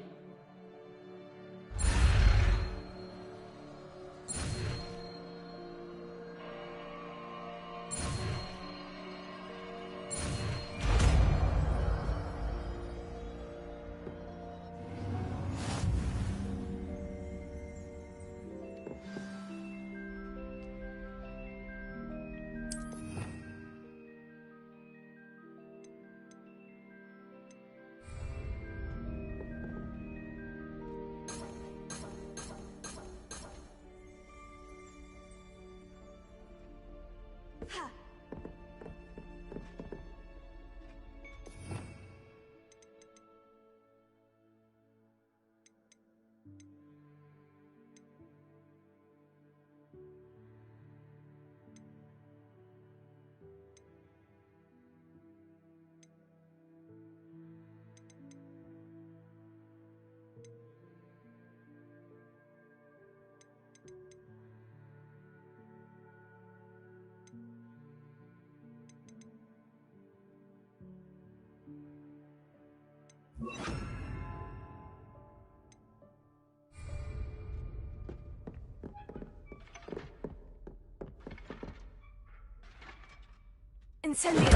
Incendio!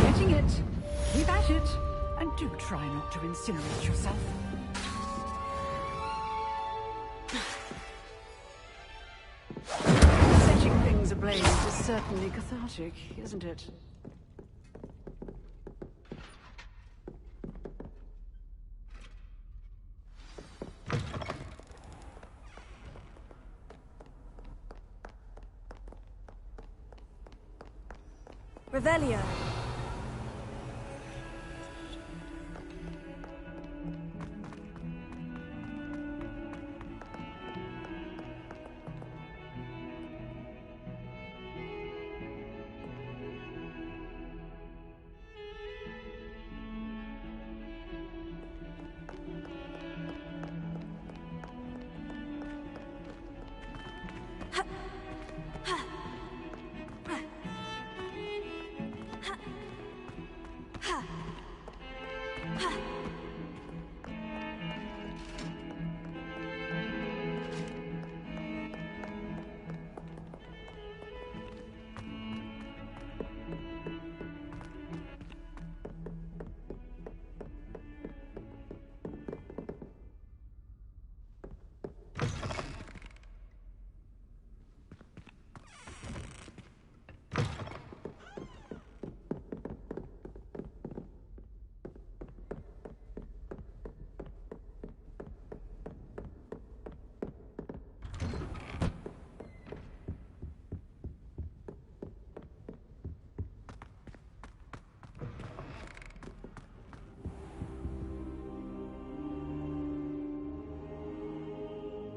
Getting it. Keep at it. And do try not to incinerate yourself. Setting things ablaze is certainly cathartic, isn't it? Revelio.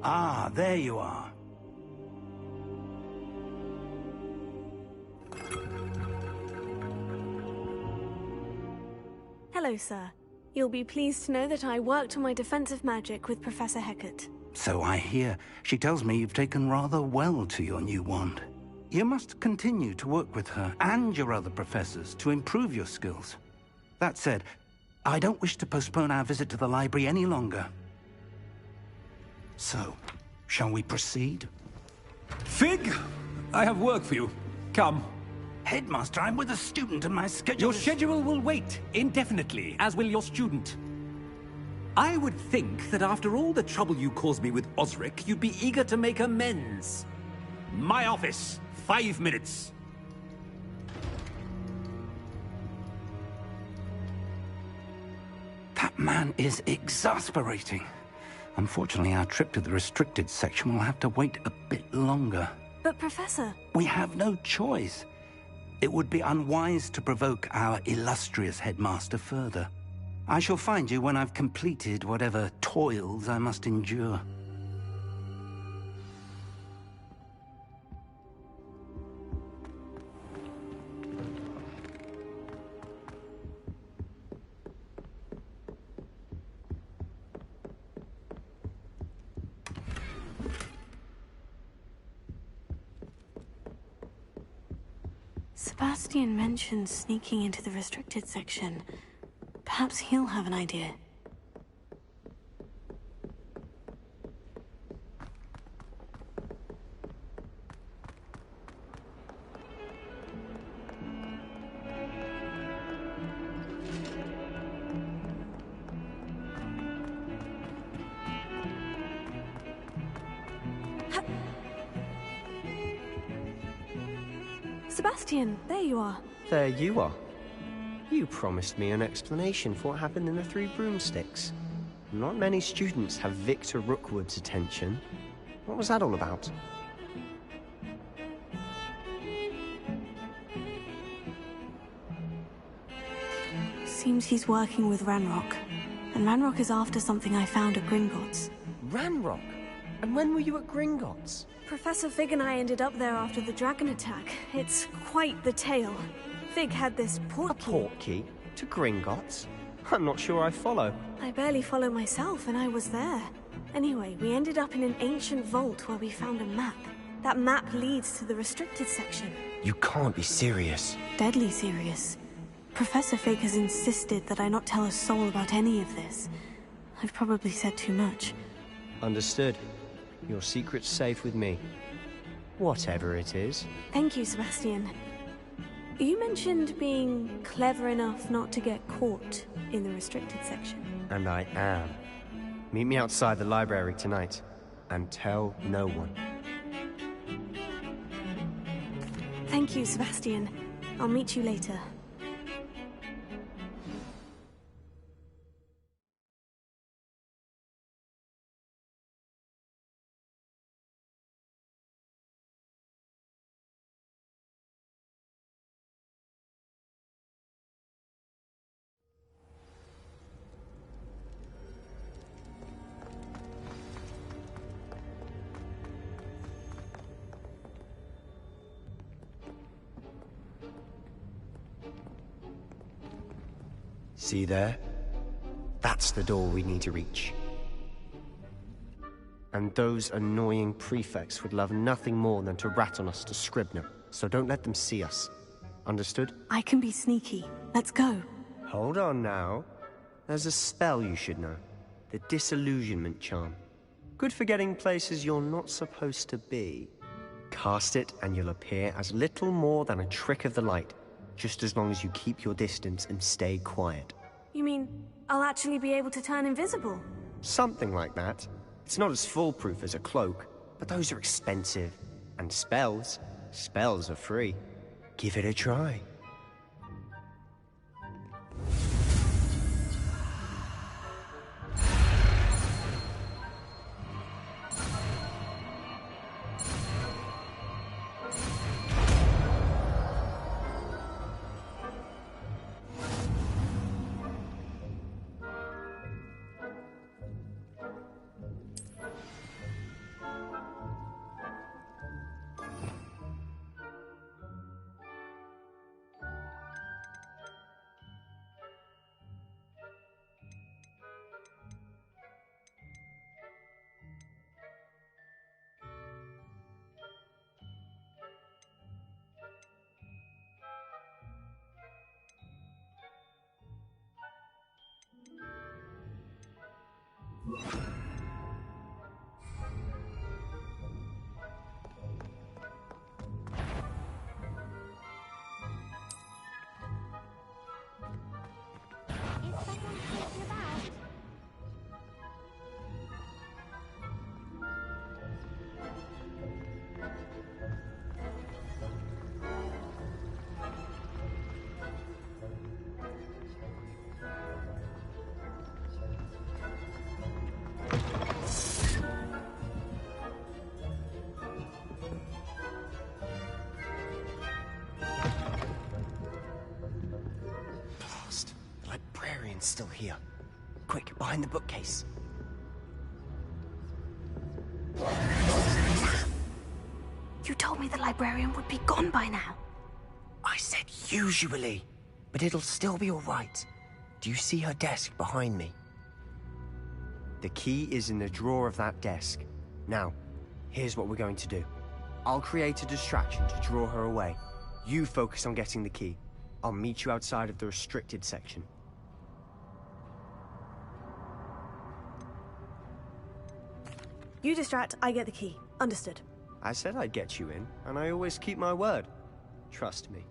Ah, there you are. Hello, sir. You'll be pleased to know that I worked on my defensive magic with Professor Hecat. So I hear. She tells me you've taken rather well to your new wand. You must continue to work with her and your other professors to improve your skills. That said, I don't wish to postpone our visit to the library any longer. So, shall we proceed? Fig, I have work for you. Come. Headmaster, I'm with a student and my schedule Your schedule will wait indefinitely, as will your student. I would think that after all the trouble you caused me with Osric, you'd be eager to make amends. My office, 5 minutes. That man is exasperating. Unfortunately, our trip to the restricted section will have to wait a bit longer. But, Professor... We have no choice. It would be unwise to provoke our illustrious headmaster further. I shall find you when I've completed whatever toils I must endure. Sebastian mentioned sneaking into the restricted section. Perhaps he'll have an idea. Sebastian, there you are. There you are. You promised me an explanation for what happened in the Three Broomsticks. Not many students have Victor Rookwood's attention. What was that all about? Seems he's working with Ranrock. And Ranrock is after something I found at Gringotts. Ranrock? And when were you at Gringotts? Professor Fig and I ended up there after the dragon attack. It's quite the tale. Fig had this portkey. A portkey? To Gringotts? I'm not sure I follow. I barely follow myself, and I was there. Anyway, we ended up in an ancient vault where we found a map. That map leads to the restricted section. You can't be serious. Deadly serious. Professor Fig has insisted that I not tell a soul about any of this. I've probably said too much. Understood. Your secret's safe with me. Whatever it is. Thank you, Sebastian. You mentioned being clever enough not to get caught in the restricted section. And I am. Meet me outside the library tonight, and tell no one. Thank you, Sebastian. I'll meet you later. See there? That's the door we need to reach. And those annoying prefects would love nothing more than to rat on us to Scribner, so don't let them see us. Understood? I can be sneaky. Let's go. Hold on now. There's a spell you should know. The disillusionment charm. Good for getting places you're not supposed to be. Cast it and you'll appear as little more than a trick of the light, just as long as you keep your distance and stay quiet. You mean I'll actually be able to turn invisible? Something like that. It's not as foolproof as a cloak, but those are expensive. And spells are free. Give it a try. Still here. Quick, behind the bookcase. You told me the librarian would be gone by now. I said usually, but it'll still be all right. Do you see her desk behind me? The key is in the drawer of that desk. Now, here's what we're going to do. I'll create a distraction to draw her away. You focus on getting the key. I'll meet you outside of the restricted section. You distract, I get the key. Understood. I said I'd get you in, and I always keep my word. Trust me.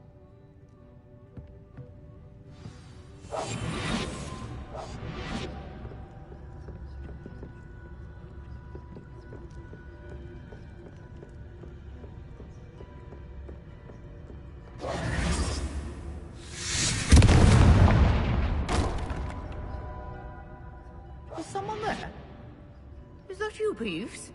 Is someone there? Is that you, Peeves?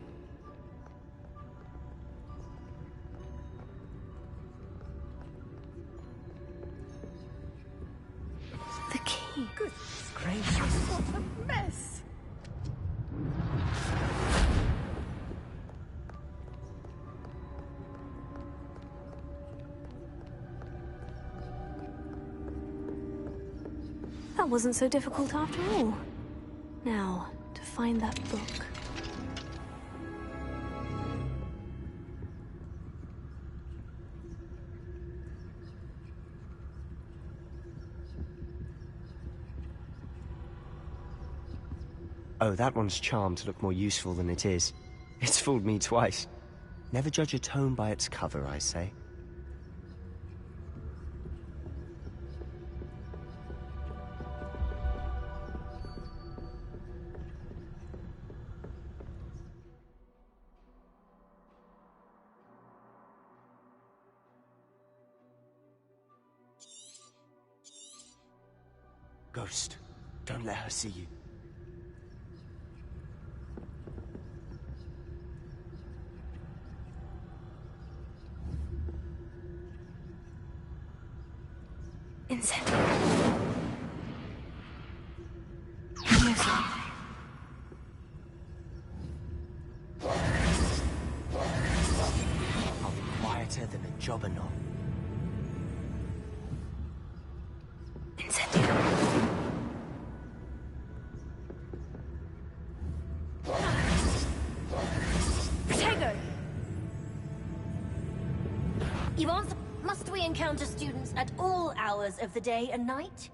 The key. Goodness gracious, what a mess! That wasn't so difficult after all. Now, to find that book. Oh, that one's charmed to look more useful than it is. It's fooled me twice. Never judge a tome by its cover, I say. Ghost, don't let her see you. Incendio. I'll be quieter than a jobberknoll. Incendio. Protego! You answer. Must we encounter students at all hours of the day and night?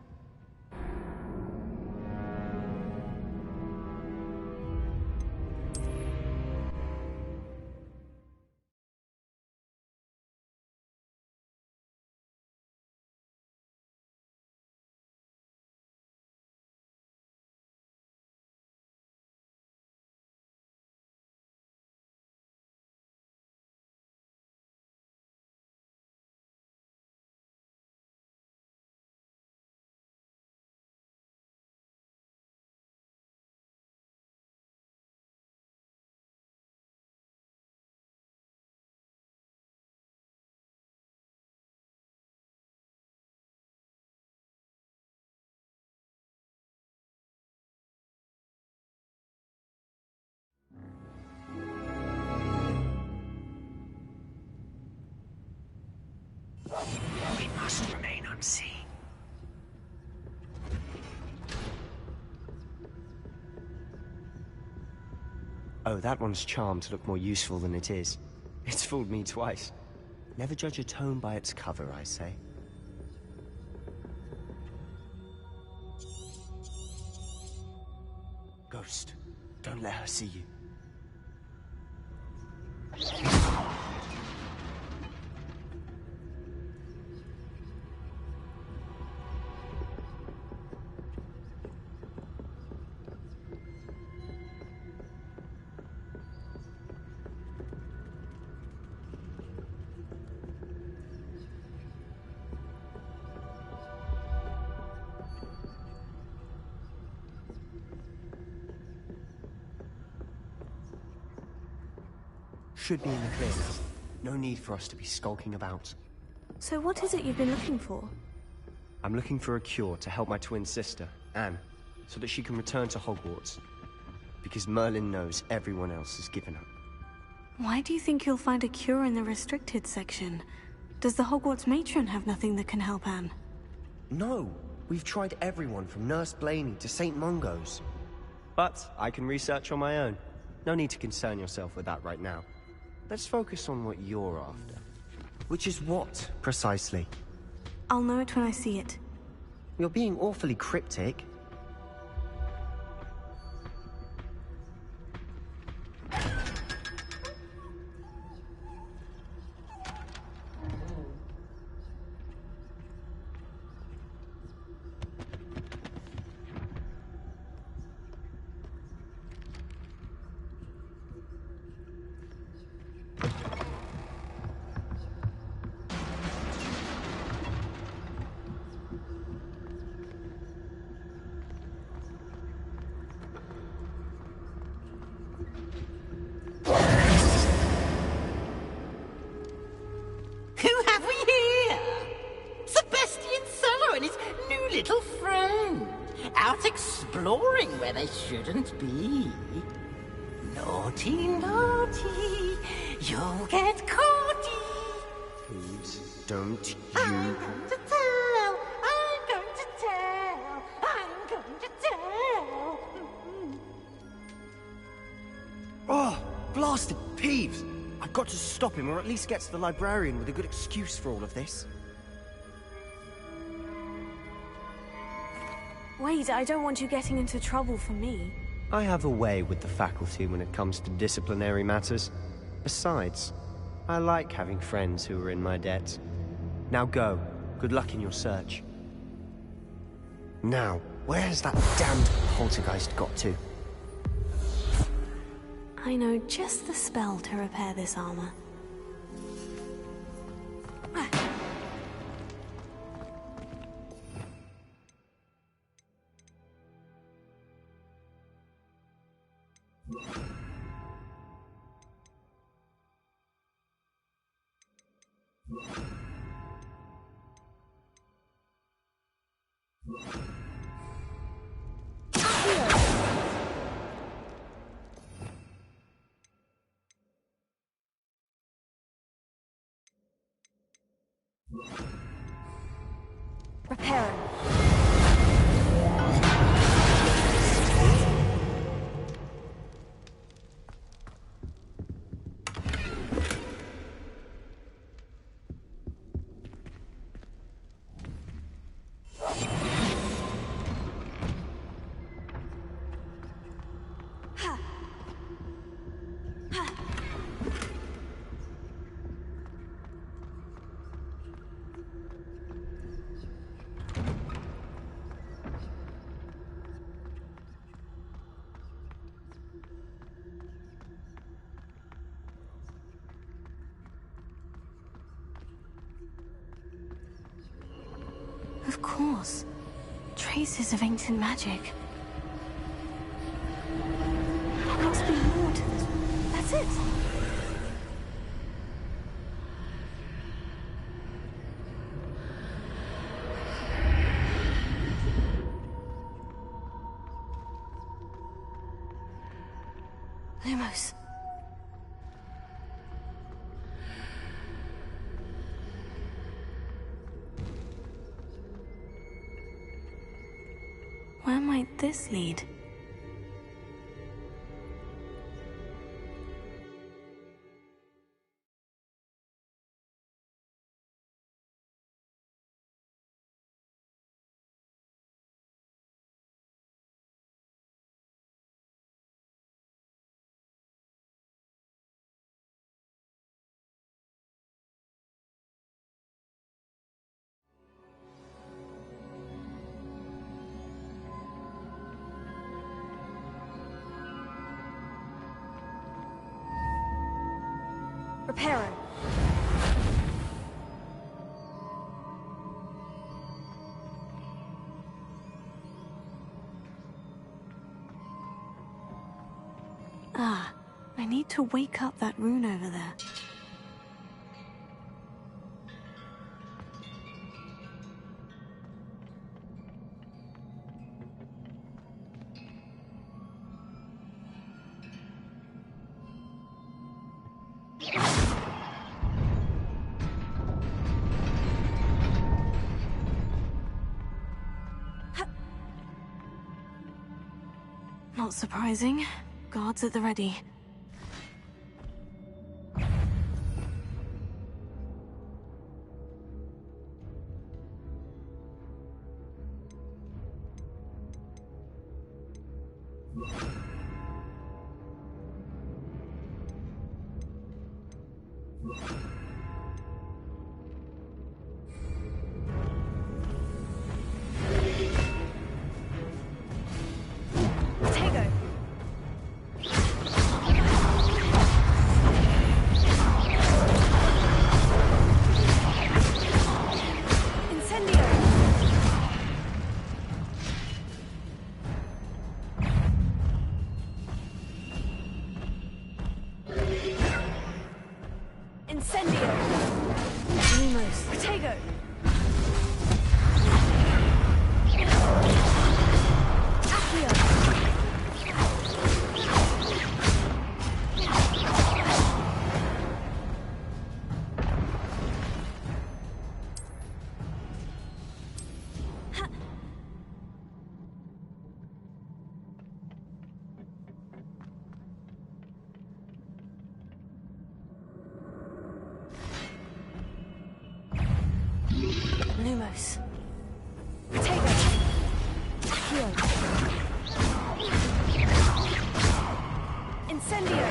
We must remain unseen. Oh, that one's charmed to look more useful than it is. It's fooled me twice. Never judge a tome by its cover, I say. Ghost, don't let her see you. Should be in the clear now. No need for us to be skulking about. So what is it you've been looking for? I'm looking for a cure to help my twin sister, Anne, so that she can return to Hogwarts. Because Merlin knows everyone else has given up. Why do you think you'll find a cure in the restricted section? Does the Hogwarts matron have nothing that can help Anne? No, we've tried everyone from Nurse Blaney to St. Mungo's. But I can research on my own. No need to concern yourself with that right now. Let's focus on what you're after. Which is what, precisely? I'll know it when I see it. You're being awfully cryptic. Exploring where they shouldn't be. Naughty, naughty, you'll get caughty. Please, don't you... I'm going to tell, I'm going to tell, I'm going to tell. Oh, blasted Peeves! I've got to stop him, or at least get to the librarian with a good excuse for all of this. Wait, I don't want you getting into trouble for me. I have a way with the faculty when it comes to disciplinary matters. Besides, I like having friends who are in my debt. Now go. Good luck in your search. Now, where's that damned poltergeist got to? I know just the spell to repair this armor. Preparing. Of course. Traces of ancient magic. There must be more to this. That's it. Lumos. Where might this lead? Preparing. Ah, I need to wake up that rune over there. Not surprising. Guards at the ready. Lumos. Potato. Accio. Incendio.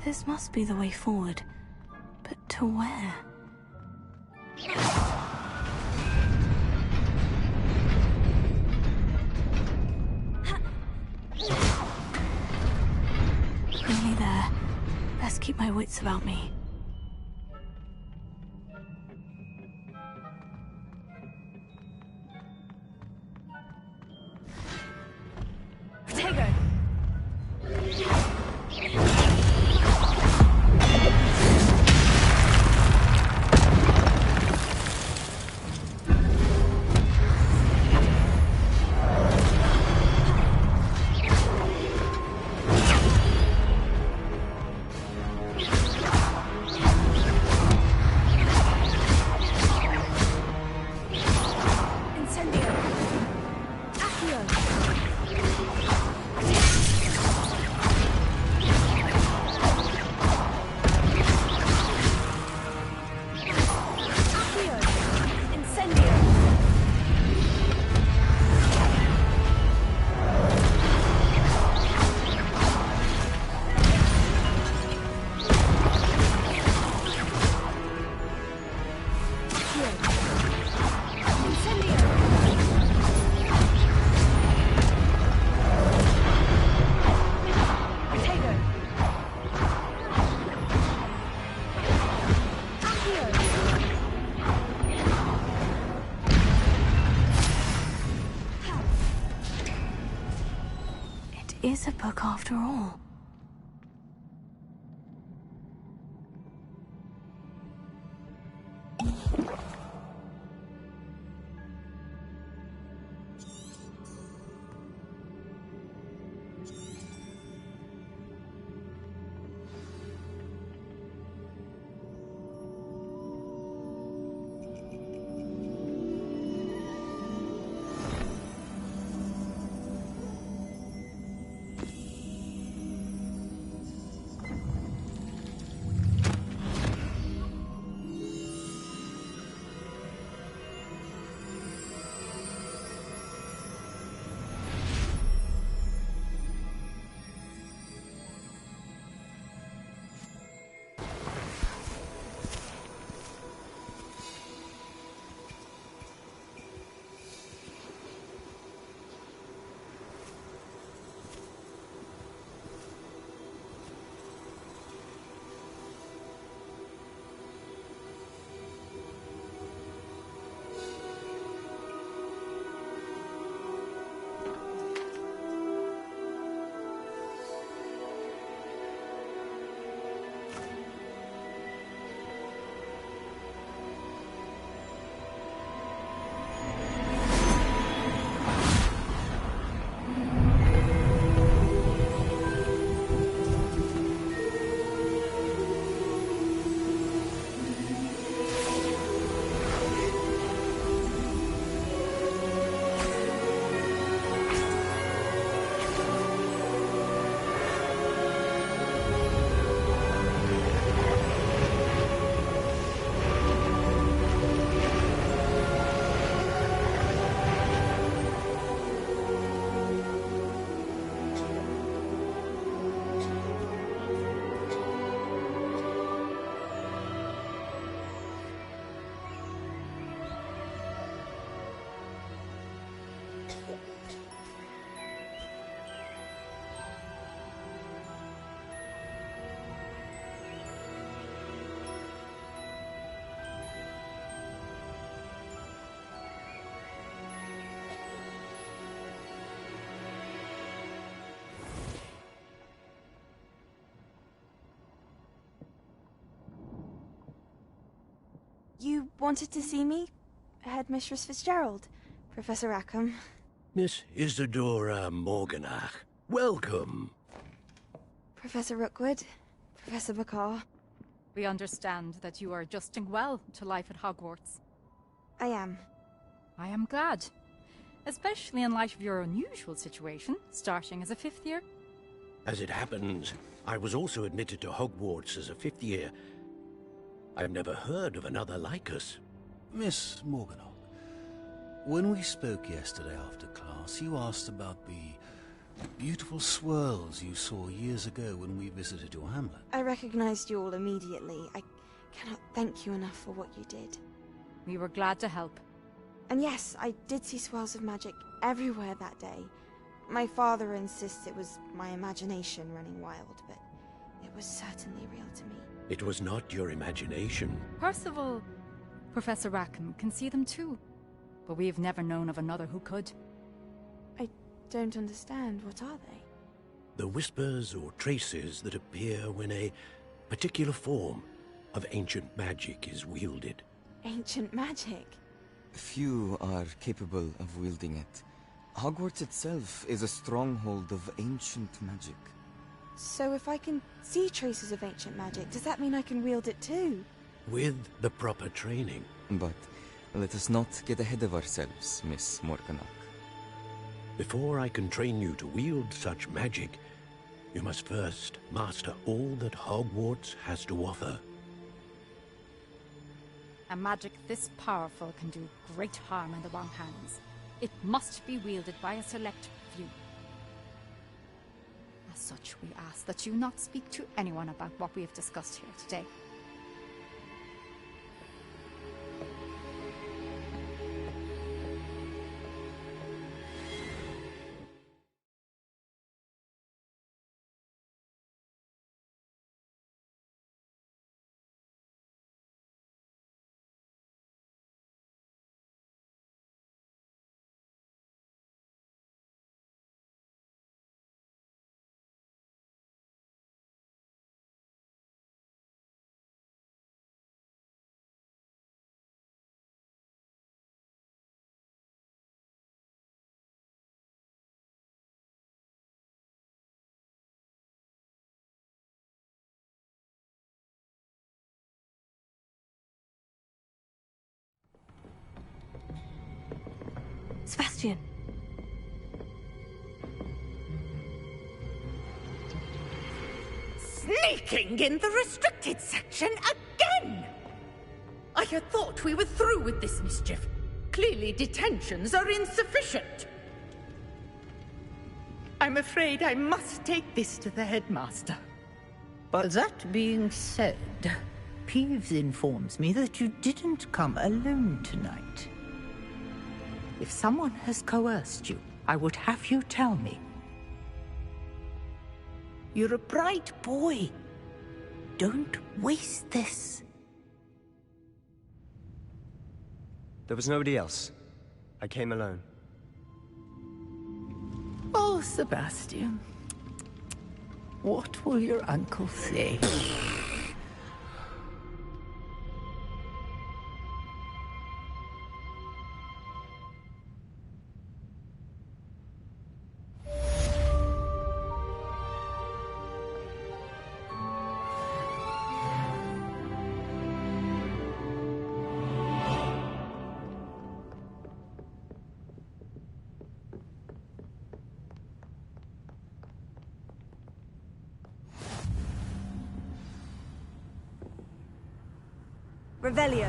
This must be the way forward. But to where? Nearly there. Best keep my wits about me. Is a book after all. You wanted to see me? Headmistress Fitzgerald, Professor Rackham. Miss Isadora Morganach, welcome. Professor Rookwood, Professor McCaw. We understand that you are adjusting well to life at Hogwarts. I am. I am glad. Especially in light of your unusual situation, starting as a 5th year. As it happens, I was also admitted to Hogwarts as a 5th year. I've never heard of another like us. Miss Morganach, when we spoke yesterday after class, you asked about the Beautiful swirls you saw years ago when we visited your hamlet. I recognized you all immediately. I cannot thank you enough for what you did. We were glad to help. And yes, I did see swirls of magic everywhere that day. My father insists it was my imagination running wild, but it was certainly real to me. It was not your imagination. Percival, Professor Rackham can see them too. But we've never known of another who could. I don't understand. What are they? The whispers or traces that appear when a particular form of ancient magic is wielded. Ancient magic? Few are capable of wielding it. Hogwarts itself is a stronghold of ancient magic. So if I can see traces of ancient magic, does that mean I can wield it too? With the proper training. But let us not get ahead of ourselves, Miss Morganach. Before I can train you to wield such magic, you must first master all that Hogwarts has to offer. A magic this powerful can do great harm in the wrong hands. It must be wielded by a select few. As such, we ask that you not speak to anyone about what we have discussed here today. Sebastian. Sneaking in the restricted section again! I had thought we were through with this mischief. Clearly detentions are insufficient. I'm afraid I must take this to the headmaster. But that being said, Peeves informs me that you didn't come alone tonight. If someone has coerced you, I would have you tell me. You're a bright boy. Don't waste this. There was nobody else. I came alone. Oh, Sebastian. What will your uncle say? Revelio.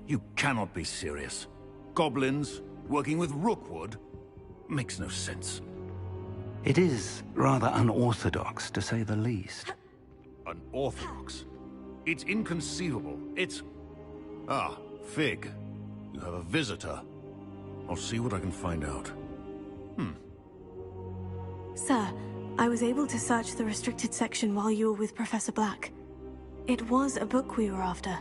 You cannot be serious. Goblins working with Rookwood makes no sense. It is rather unorthodox, to say the least. Unorthodox? It's inconceivable. It's... Ah, Fig. You have a visitor. I'll see what I can find out. Sir, I was able to search the restricted section while you were with Professor Black. It was a book we were after.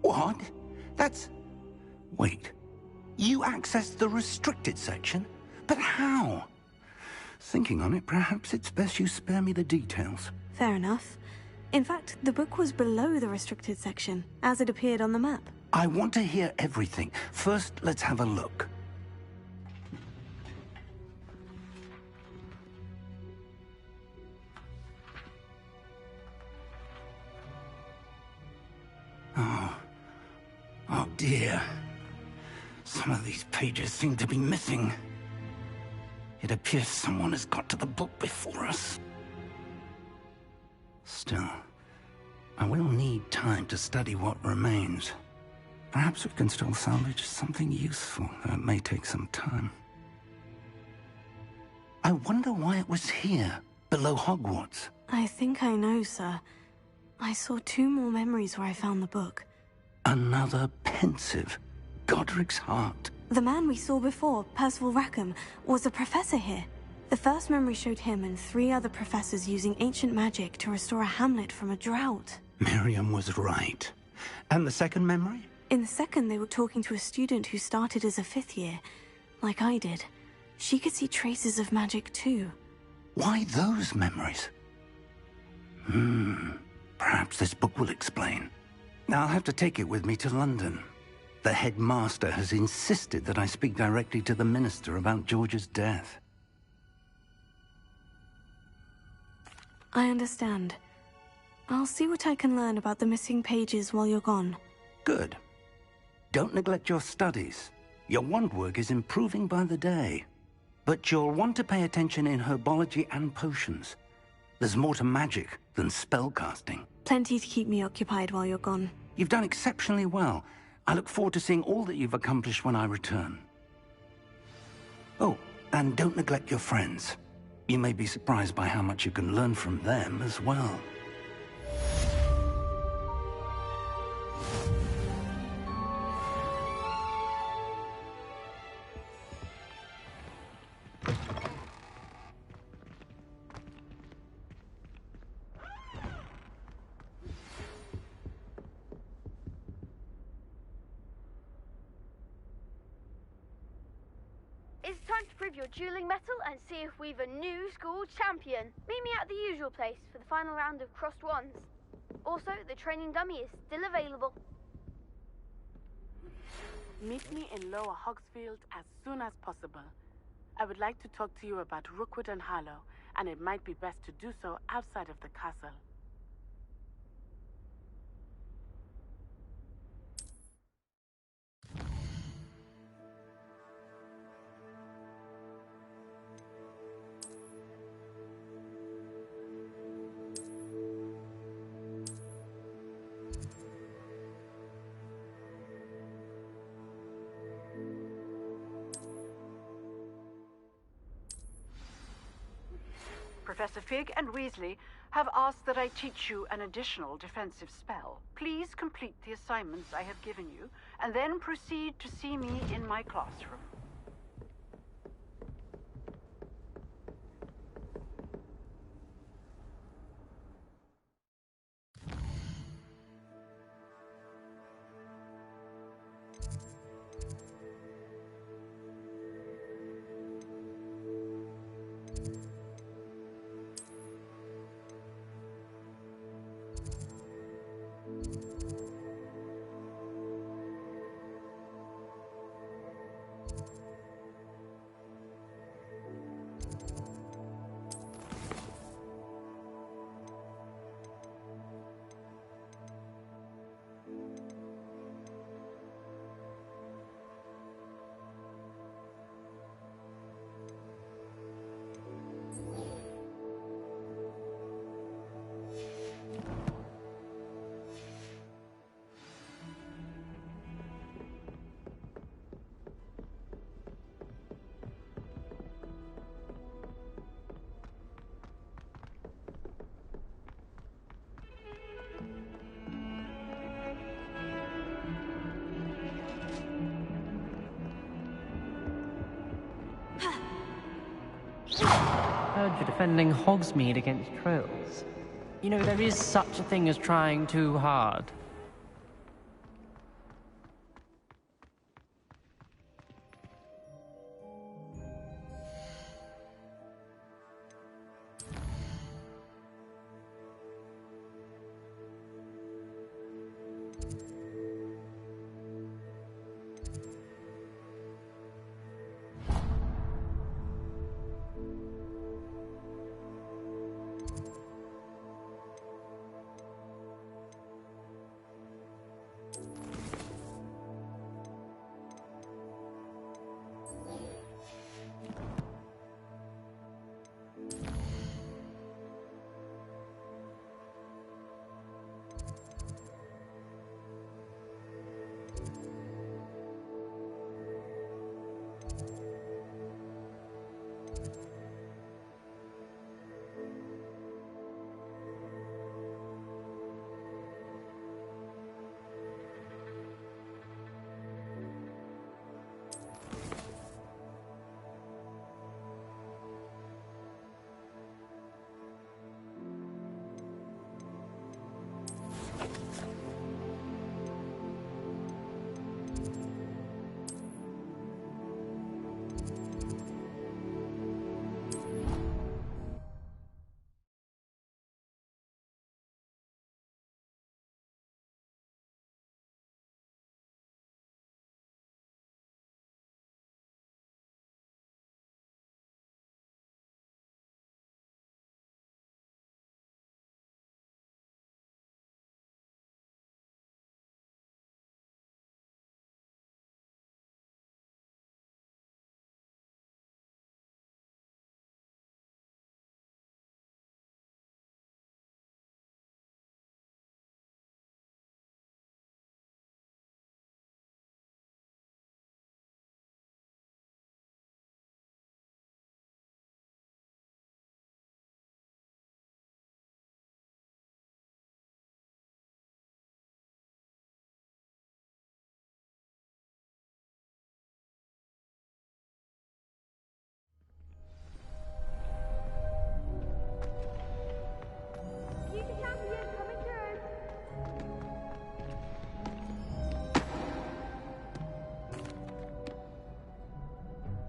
What? That's... Wait. You accessed the restricted section? But how? Thinking on it, perhaps it's best you spare me the details. Fair enough. In fact, the book was below the restricted section, as it appeared on the map. I want to hear everything. First, let's have a look. Oh dear. Some of these pages seem to be missing. It appears someone has got to the book before us. Still, I will need time to study what remains. Perhaps we can still salvage something useful, though it may take some time. I wonder why it was here, below Hogwarts. I think I know, sir. I saw 2 more memories where I found the book. Another pensive. Godric's heart. The man we saw before, Percival Rackham, was a professor here. The first memory showed him and 3 other professors using ancient magic to restore a hamlet from a drought. Miriam was right. And the second memory? In the second, they were talking to a student who started as a 5th year, like I did. She could see traces of magic too. Why those memories? Perhaps this book will explain. I'll have to take it with me to London. The headmaster has insisted that I speak directly to the minister about George's death. I understand. I'll see what I can learn about the missing pages while you're gone. Good. Don't neglect your studies. Your wand work is improving by the day. But you'll want to pay attention in herbology and potions. There's more to magic than spellcasting. Plenty to keep me occupied while you're gone. You've done exceptionally well. I look forward to seeing all that you've accomplished when I return. Oh, and don't neglect your friends. You may be surprised by how much you can learn from them as well. It's time to prove your dueling mettle and see if we've a new school champion. Meet me at the usual place for the final round of crossed wands. Also, the training dummy is still available. Meet me in Lower Hogsfield as soon as possible. I would like to talk to you about Rookwood and Harlow, and it might be best to do so outside of the castle. Professor Fig and Weasley have asked that I teach you an additional defensive spell. Please complete the assignments I have given you, and then proceed to see me in my classroom. Heard you're defending Hogsmeade against trolls. You know, there is such a thing as trying too hard.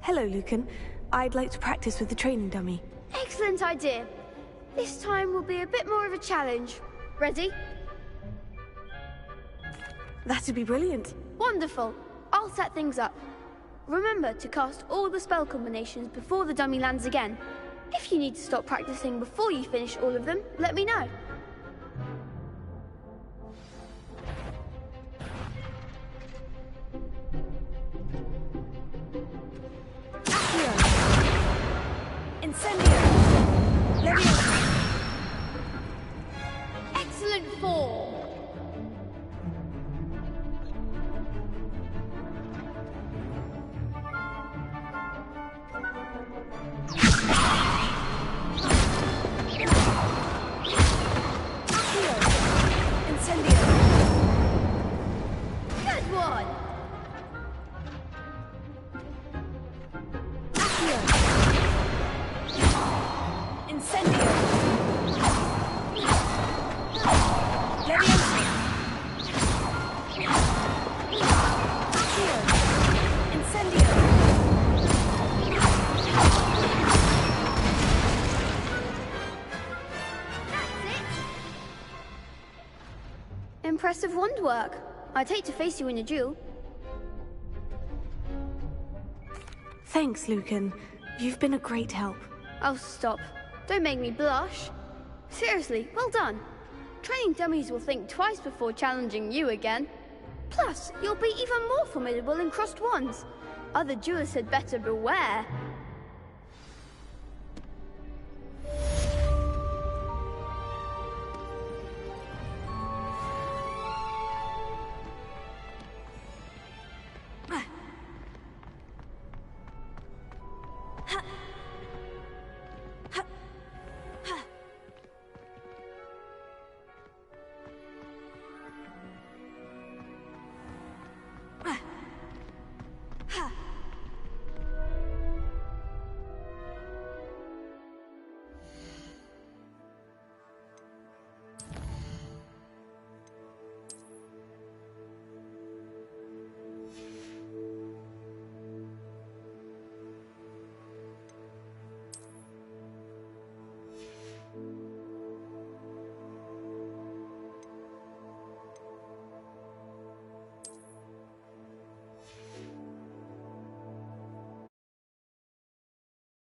Hello, Lucan. I'd like to practice with the training dummy. Excellent idea. This time will be a bit more of a challenge. Ready? That'd be brilliant. Wonderful. I'll set things up. Remember to cast all the spell combinations before the dummy lands again. If you need to stop practicing before you finish all of them, let me know. Excellent form. Good one. Impressive wand work. I'd hate to face you in a duel. Thanks, Lucan. You've been a great help. Oh, stop. Don't make me blush. Seriously, well done. Training dummies will think twice before challenging you again. Plus, you'll be even more formidable in crossed wands. Other duelists had better beware.